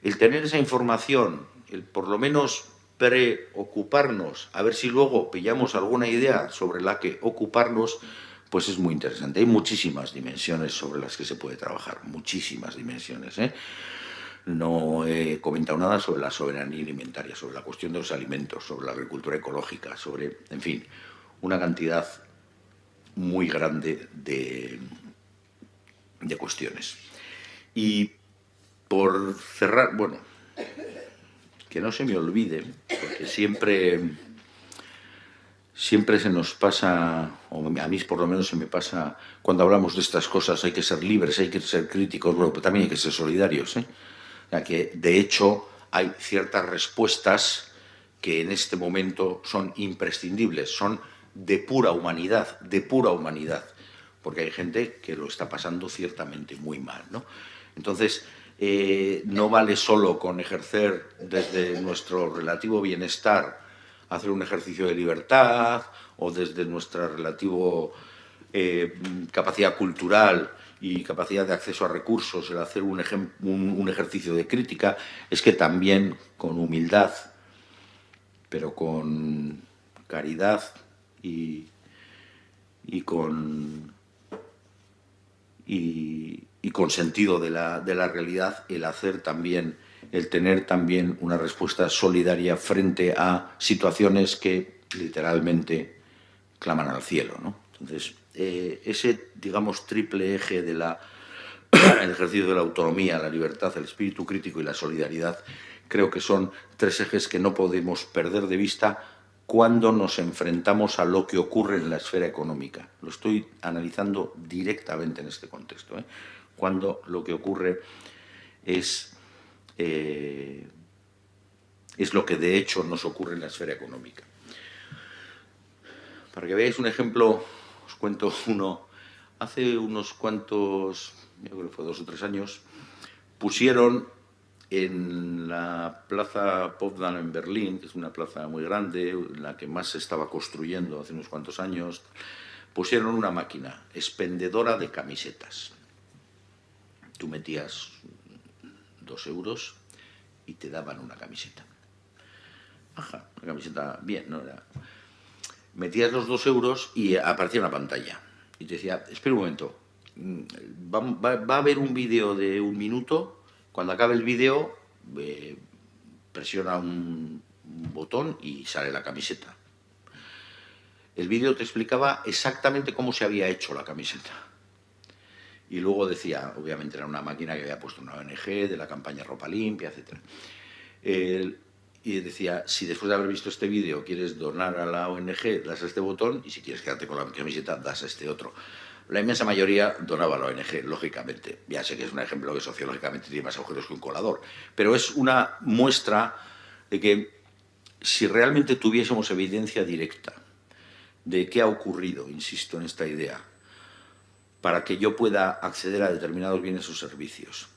El tener esa información, el por lo menos preocuparnos, a ver si luego pillamos alguna idea sobre la que ocuparnos, pues es muy interesante. Hay muchísimas dimensiones sobre las que se puede trabajar, muchísimas dimensiones, ¿eh? No he comentado nada sobre la soberanía alimentaria, sobre la cuestión de los alimentos, sobre la agricultura ecológica, sobre, en fin, una cantidad muy grande de cuestiones. Y por cerrar, bueno, que no se me olvide, porque siempre se nos pasa, o a mí por lo menos se me pasa, cuando hablamos de estas cosas, hay que ser libres, hay que ser críticos, bueno, pero también hay que ser solidarios, ¿eh? O sea, que de hecho hay ciertas respuestas que en este momento son imprescindibles, son de pura humanidad, porque hay gente que lo está pasando ciertamente muy mal, ¿no? Entonces, no vale solo con ejercer desde nuestro relativo bienestar, hacer un ejercicio de libertad, o desde nuestra relativa capacidad cultural y capacidad de acceso a recursos, el hacer un ejercicio de crítica, es que también con humildad, pero con caridad y con sentido de la realidad, el tener también una respuesta solidaria frente a situaciones que literalmente claman al cielo, ¿no? Entonces, ese, digamos, triple eje del ejercicio de la autonomía, la libertad, el espíritu crítico y la solidaridad, creo que son tres ejes que no podemos perder de vista cuando nos enfrentamos a lo que ocurre en la esfera económica. Lo estoy analizando directamente en este contexto, ¿eh? Cuando lo que ocurre es lo que de hecho nos ocurre en la esfera económica. Para que veáis un ejemplo, os cuento uno. Hace unos cuantos, yo creo que fue 2 o 3 años, pusieron en la plaza Potsdam en Berlín, que es una plaza muy grande, la que más se estaba construyendo hace unos cuantos años, pusieron una máquina expendedora de camisetas. Tú metías 2 euros y te daban una camiseta. Ajá, una camiseta bien, ¿no? Metías los 2 euros y aparecía una pantalla. Y te decía, espera un momento, va a haber un vídeo de 1 minuto. Cuando acabe el vídeo, presiona un botón y sale la camiseta. El vídeo te explicaba exactamente cómo se había hecho la camiseta. Y luego decía, obviamente era una máquina que había puesto una ONG de la campaña Ropa Limpia, etc. Y decía, si después de haber visto este vídeo quieres donar a la ONG, das a este botón, y si quieres quedarte con la camiseta, das a este otro. La inmensa mayoría donaba a la ONG, lógicamente. Ya sé que es un ejemplo que sociológicamente tiene más agujeros que un colador, pero es una muestra de que si realmente tuviésemos evidencia directa de qué ha ocurrido, insisto en esta idea, para que yo pueda acceder a determinados bienes o servicios,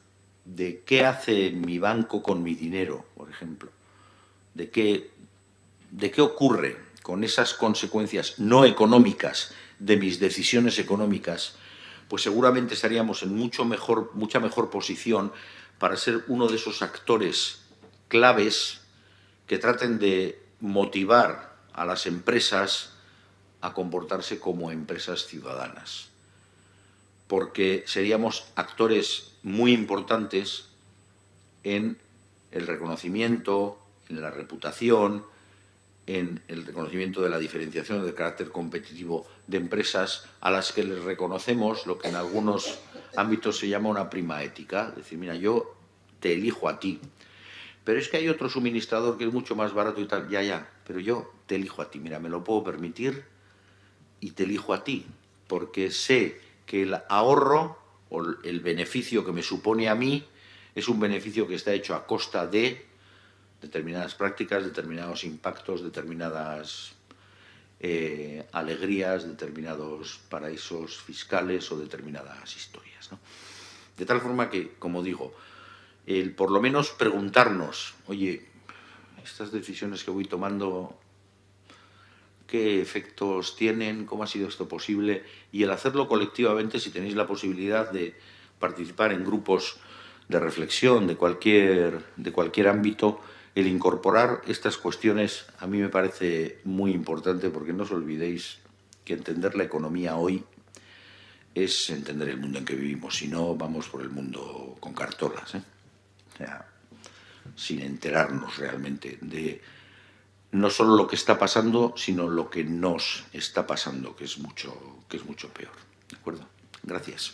de qué hace mi banco con mi dinero, por ejemplo, de qué ocurre con esas consecuencias no económicas de mis decisiones económicas, pues seguramente estaríamos en mucha mejor posición para ser uno de esos actores claves que traten de motivar a las empresas a comportarse como empresas ciudadanas. Porque seríamos actores muy importantes en el reconocimiento, en la reputación, en el reconocimiento de la diferenciación del carácter competitivo de empresas a las que les reconocemos lo que en algunos ámbitos se llama una prima ética. Es decir, mira, yo te elijo a ti, pero es que hay otro suministrador que es mucho más barato y tal, ya, pero yo te elijo a ti, mira, me lo puedo permitir y te elijo a ti, porque sé que el ahorro o el beneficio que me supone a mí es un beneficio que está hecho a costa de determinadas prácticas, determinados impactos, determinadas alegrías, determinados paraísos fiscales o determinadas historias, ¿no? De tal forma que, como digo, el por lo menos preguntarnos, oye, estas decisiones que voy tomando, ¿qué efectos tienen? ¿Cómo ha sido esto posible? Y el hacerlo colectivamente, si tenéis la posibilidad de participar en grupos de reflexión de cualquier ámbito, el incorporar estas cuestiones a mí me parece muy importante, porque no os olvidéis que entender la economía hoy es entender el mundo en que vivimos, si no vamos por el mundo con cartolas, ¿eh? O sea, sin enterarnos realmente de no solo lo que está pasando, sino lo que nos está pasando, que es mucho peor. ¿De acuerdo? Gracias.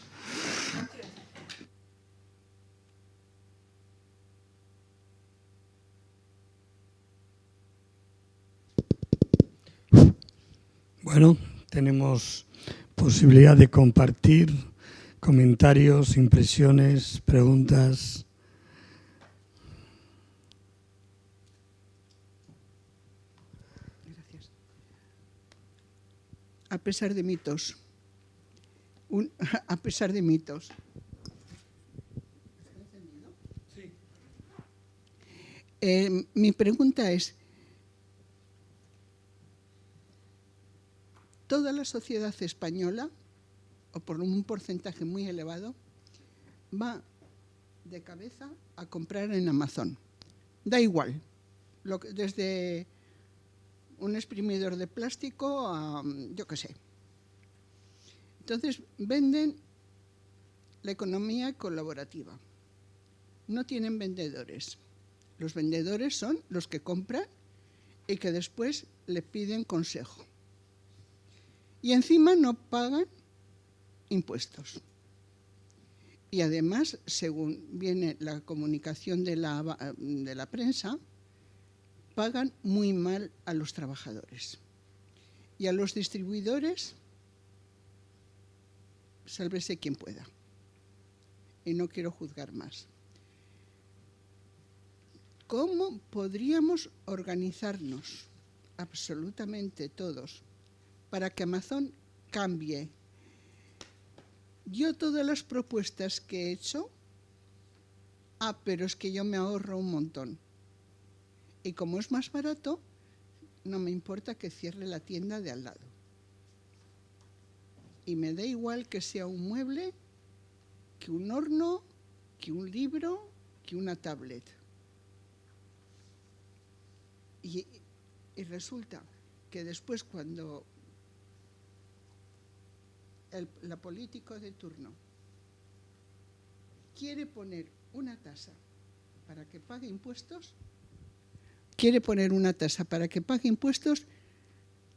Bueno, tenemos posibilidad de compartir comentarios, impresiones, preguntas. a pesar de mitos. A pesar de mitos. Mi pregunta es, ¿toda la sociedad española, o por un porcentaje muy elevado, va de cabeza a comprar en Amazon? Da igual, desde un exprimidor de plástico a yo qué sé. Entonces venden la economía colaborativa. No tienen vendedores. Los vendedores son los que compran y que después le piden consejo. Y encima no pagan impuestos. Y además, según viene la comunicación de la prensa, pagan muy mal a los trabajadores. Y a los distribuidores, sálvese quien pueda. Y no quiero juzgar más. ¿Cómo podríamos organizarnos, absolutamente todos, para que Amazon cambie? Yo todas las propuestas que he hecho, pero es que yo me ahorro un montón. Y como es más barato, no me importa que cierre la tienda de al lado. Y me da igual que sea un mueble, que un horno, que un libro, que una tablet. Y resulta que después cuando la político de turno quiere poner una tasa para que pague impuestos,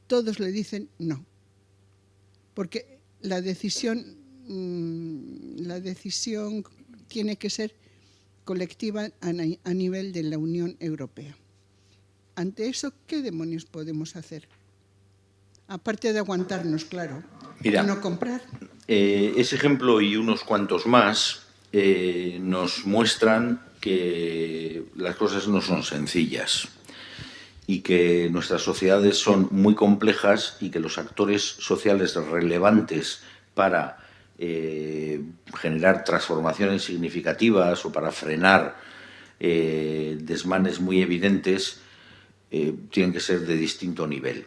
todos le dicen no. Porque la decisión tiene que ser colectiva a nivel de la Unión Europea. Ante eso, ¿qué demonios podemos hacer? Aparte de aguantarnos, claro, Mira, y no comprar. Ese ejemplo y unos cuantos más nos muestran que las cosas no son sencillas y que nuestras sociedades son muy complejas y que los actores sociales relevantes para generar transformaciones significativas o para frenar desmanes muy evidentes tienen que ser de distinto nivel.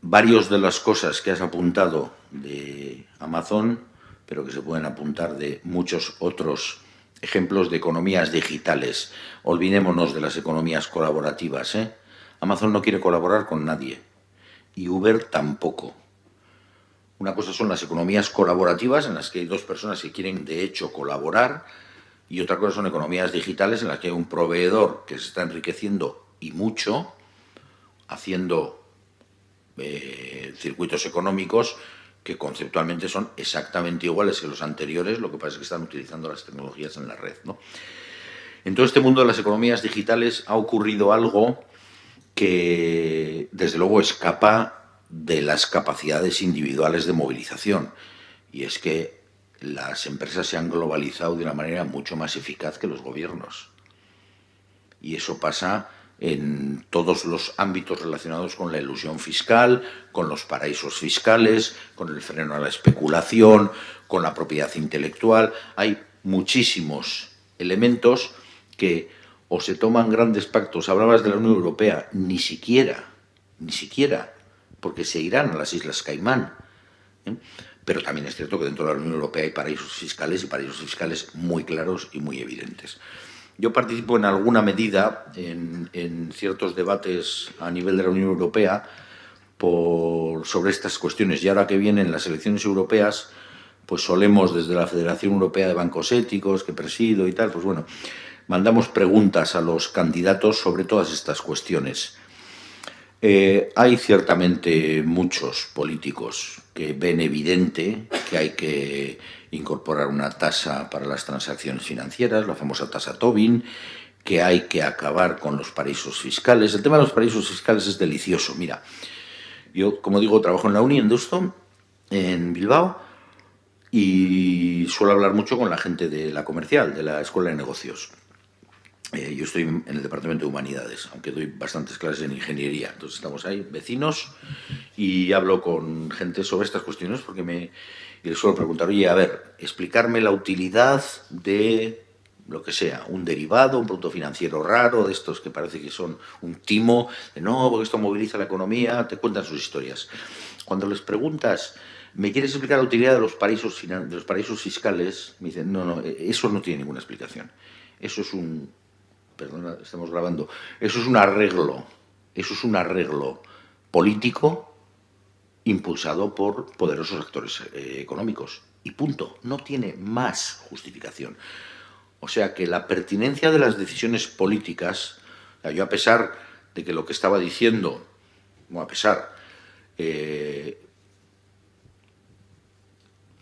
Varios de las cosas que has apuntado de Amazon, pero que se pueden apuntar de muchos otros ejemplos de economías digitales. Olvidémonos de las economías colaborativas, ¿eh? Amazon no quiere colaborar con nadie y Uber tampoco. Una cosa son las economías colaborativas en las que hay dos personas que quieren de hecho colaborar y otra cosa son economías digitales en las que hay un proveedor que se está enriqueciendo y mucho, haciendo circuitos económicos que conceptualmente son exactamente iguales que los anteriores, lo que pasa es que están utilizando las tecnologías en la red, ¿no? En todo este mundo de las economías digitales ha ocurrido algo que, desde luego, escapa de las capacidades individuales de movilización, y es que las empresas se han globalizado de una manera mucho más eficaz que los gobiernos. Y eso pasa en todos los ámbitos relacionados con la elusión fiscal, con los paraísos fiscales, con el freno a la especulación, con la propiedad intelectual. Hay muchísimos elementos que o se toman grandes pactos. Hablabas de la Unión Europea, ni siquiera, porque se irán a las Islas Caimán, ¿eh? Pero también es cierto que dentro de la Unión Europea hay paraísos fiscales y paraísos fiscales muy claros y muy evidentes. Yo participo en alguna medida en ciertos debates a nivel de la Unión Europea sobre estas cuestiones. Y ahora que vienen las elecciones europeas, pues solemos desde la Federación Europea de Bancos Éticos, que presido y tal, pues bueno, mandamos preguntas a los candidatos sobre todas estas cuestiones. Hay ciertamente muchos políticos que ven evidente que hay que incorporar una tasa para las transacciones financieras, la famosa tasa Tobin, que hay que acabar con los paraísos fiscales. El tema de los paraísos fiscales es delicioso. Mira, yo, como digo, trabajo en la Uni, en Deusto, en Bilbao, y suelo hablar mucho con la gente de la comercial, de la Escuela de Negocios. Yo estoy en el Departamento de Humanidades, aunque doy bastantes clases en Ingeniería. Entonces estamos ahí, vecinos, y hablo con gente sobre estas cuestiones porque y les suelo preguntar, oye, a ver, explicarme la utilidad de lo que sea, un derivado, un producto financiero raro, de estos que parece que son un timo, de no, porque esto moviliza la economía, te cuentan sus historias. Cuando les preguntas, ¿me quieres explicar la utilidad de los paraísos fiscales? Me dicen, no, eso no tiene ninguna explicación. Eso es perdona, estamos grabando, eso es un arreglo político impulsado por poderosos actores económicos. Y punto. No tiene más justificación. O sea que la pertinencia de las decisiones políticas, yo a pesar de que lo que estaba diciendo,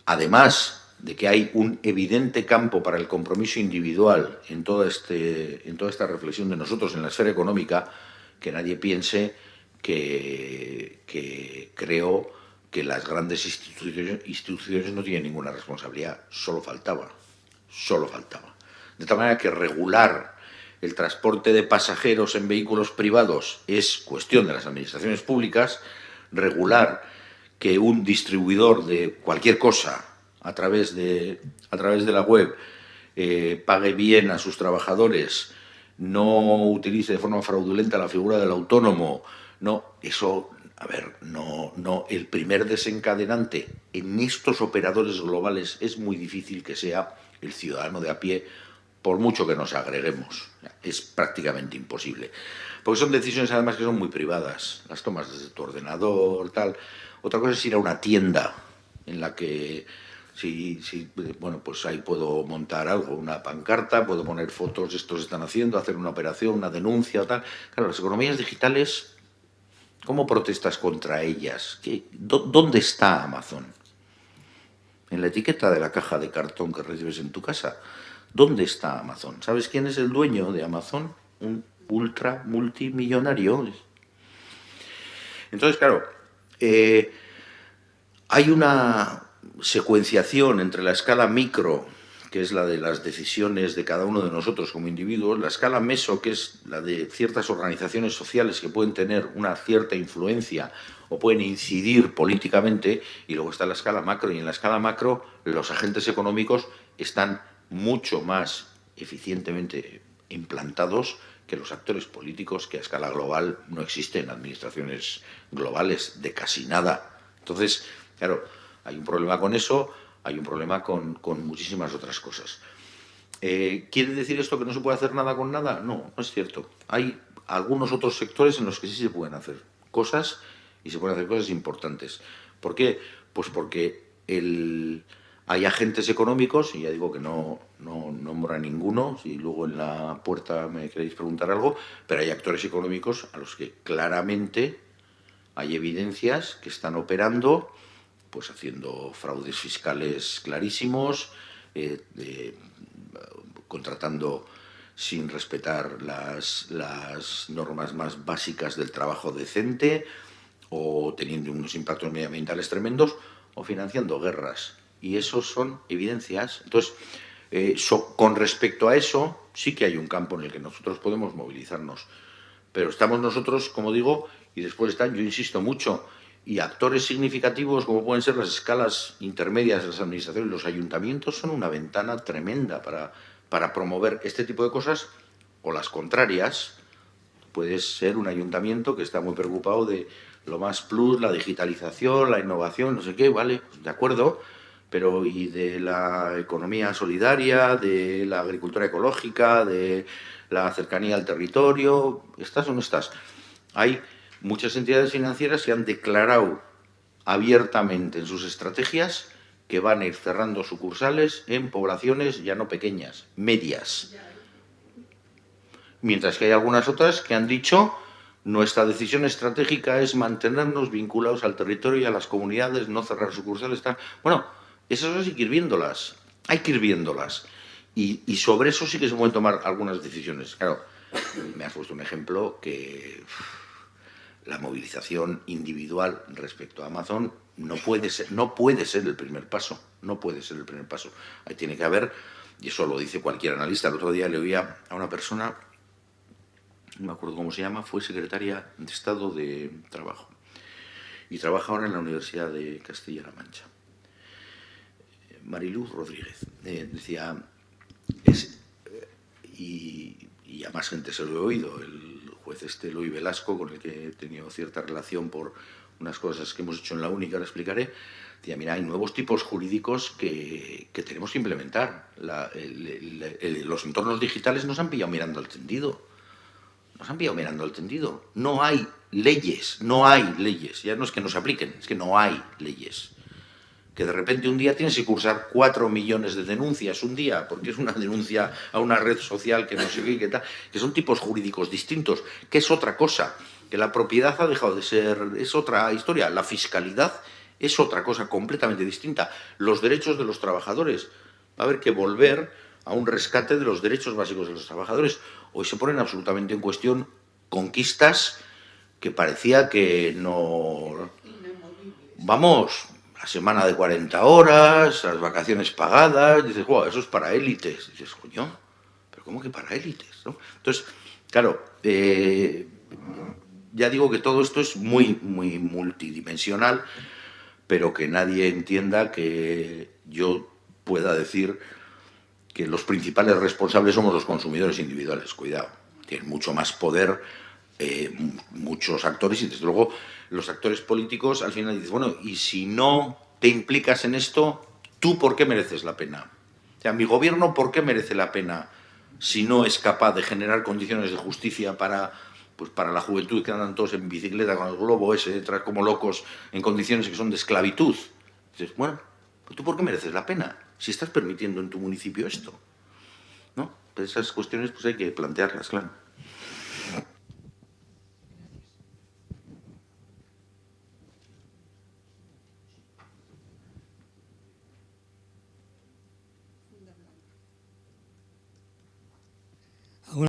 además de que hay un evidente campo para el compromiso individual en toda esta reflexión de nosotros en la esfera económica, que nadie piense que creo que las grandes instituciones no tienen ninguna responsabilidad. Solo faltaba. De tal manera que regular el transporte de pasajeros en vehículos privados es cuestión de las administraciones públicas, regular que un distribuidor de cualquier cosa a través de la web pague bien a sus trabajadores, no utilice de forma fraudulenta la figura del autónomo, no, eso, no, el primer desencadenante en estos operadores globales es muy difícil que sea el ciudadano de a pie, por mucho que nos agreguemos. Es prácticamente imposible. Porque son decisiones además que son muy privadas. Las tomas desde tu ordenador, tal. Otra cosa es ir a una tienda en la que bueno, pues ahí puedo montar algo, una pancarta, puedo poner fotos, estos están haciendo, hacer una operación, una denuncia o tal. Claro, las economías digitales, ¿cómo protestas contra ellas? ¿Dónde está Amazon? En la etiqueta de la caja de cartón que recibes en tu casa. ¿Dónde está Amazon? ¿Sabes quién es el dueño de Amazon? Un ultra multimillonario. Entonces, claro, hay una secuenciación entre la escala micro, que es la de las decisiones de cada uno de nosotros como individuos, la escala meso, que es la de ciertas organizaciones sociales que pueden tener una cierta influencia o pueden incidir políticamente, y luego está la escala macro, y en la escala macro los agentes económicos están mucho más eficientemente implantados que los actores políticos, que a escala global no existen administraciones globales de casi nada. Entonces, claro, hay un problema con eso, hay un problema con muchísimas otras cosas. ¿Quiere decir esto que no se puede hacer nada con nada? No, no es cierto. Hay algunos otros sectores en los que sí se pueden hacer cosas y se pueden hacer cosas importantes. ¿Por qué? Pues porque hay agentes económicos, y ya digo que no nombro a ninguno, si luego en la puerta me queréis preguntar algo, pero hay actores económicos a los que claramente hay evidencias que están operando, pues haciendo fraudes fiscales clarísimos, contratando sin respetar las normas más básicas del trabajo decente, o teniendo unos impactos medioambientales tremendos, o financiando guerras. Y eso son evidencias. Entonces, con respecto a eso, sí que hay un campo en el que nosotros podemos movilizarnos. Pero estamos nosotros, como digo, y después están, yo insisto mucho, y actores significativos como pueden ser las escalas intermedias de las administraciones, los ayuntamientos son una ventana tremenda para promover este tipo de cosas, o las contrarias. Puede ser un ayuntamiento que está muy preocupado de lo más plus, la digitalización, la innovación, no sé qué, vale, de acuerdo, pero ¿y de la economía solidaria, de la agricultura ecológica, de la cercanía al territorio? ¿Estás o no estás? Hay muchas entidades financieras que han declarado abiertamente en sus estrategias que van a ir cerrando sucursales en poblaciones ya no pequeñas, medias. Mientras que hay algunas otras que han dicho: nuestra decisión estratégica es mantenernos vinculados al territorio y a las comunidades, no cerrar sucursales. Bueno, esas hay que ir viéndolas. Hay que ir viéndolas. Y sobre eso sí que se pueden tomar algunas decisiones. Claro, me has puesto un ejemplo que la movilización individual respecto a Amazon no puede ser el primer paso. No puede ser el primer paso. Ahí tiene que haber, y eso lo dice cualquier analista. El otro día le oía a una persona, no me acuerdo cómo se llama, fue secretaria de Estado de Trabajo, y trabaja ahora en la Universidad de Castilla-La Mancha. Mariluz Rodríguez decía, y a más gente se lo he oído, el juez Eloy Velasco, con el que he tenido cierta relación por unas cosas que hemos hecho en la uni, que ahora explicaré, decía, mira, hay nuevos tipos jurídicos que tenemos que implementar. Los entornos digitales nos han pillado mirando al tendido. Nos han pillado mirando al tendido. No hay leyes, ya no es que no se apliquen, es que no hay leyes. Que de repente un día tienes que cursar 4 millones de denuncias un día, porque es una denuncia a una red social que no sé qué, que son tipos jurídicos distintos, que es otra cosa, que la propiedad ha dejado de ser, es otra historia, la fiscalidad es otra cosa completamente distinta, los derechos de los trabajadores, va a haber que volver a un rescate de los derechos básicos de los trabajadores. Hoy se ponen absolutamente en cuestión conquistas que parecía que no... Vamos... La semana de 40 horas, las vacaciones pagadas, dices, wow, eso es para élites. Dices, coño, pero ¿cómo que para élites? ¿No? Entonces, claro, ya digo que todo esto es muy, muy multidimensional, pero que nadie entienda que yo pueda decir que los principales responsables somos los consumidores individuales. Cuidado, tienen mucho más poder muchos actores y desde luego los actores políticos al final dices, bueno, y si no te implicas en esto, ¿tú por qué mereces la pena? O sea, mi gobierno, ¿por qué merece la pena si no es capaz de generar condiciones de justicia para la juventud que andan todos en bicicleta con el globo ese detrás como locos en condiciones que son de esclavitud? Dices, bueno, pues ¿tú por qué mereces la pena si estás permitiendo en tu municipio esto? ¿No? Pues esas cuestiones pues hay que plantearlas, claro.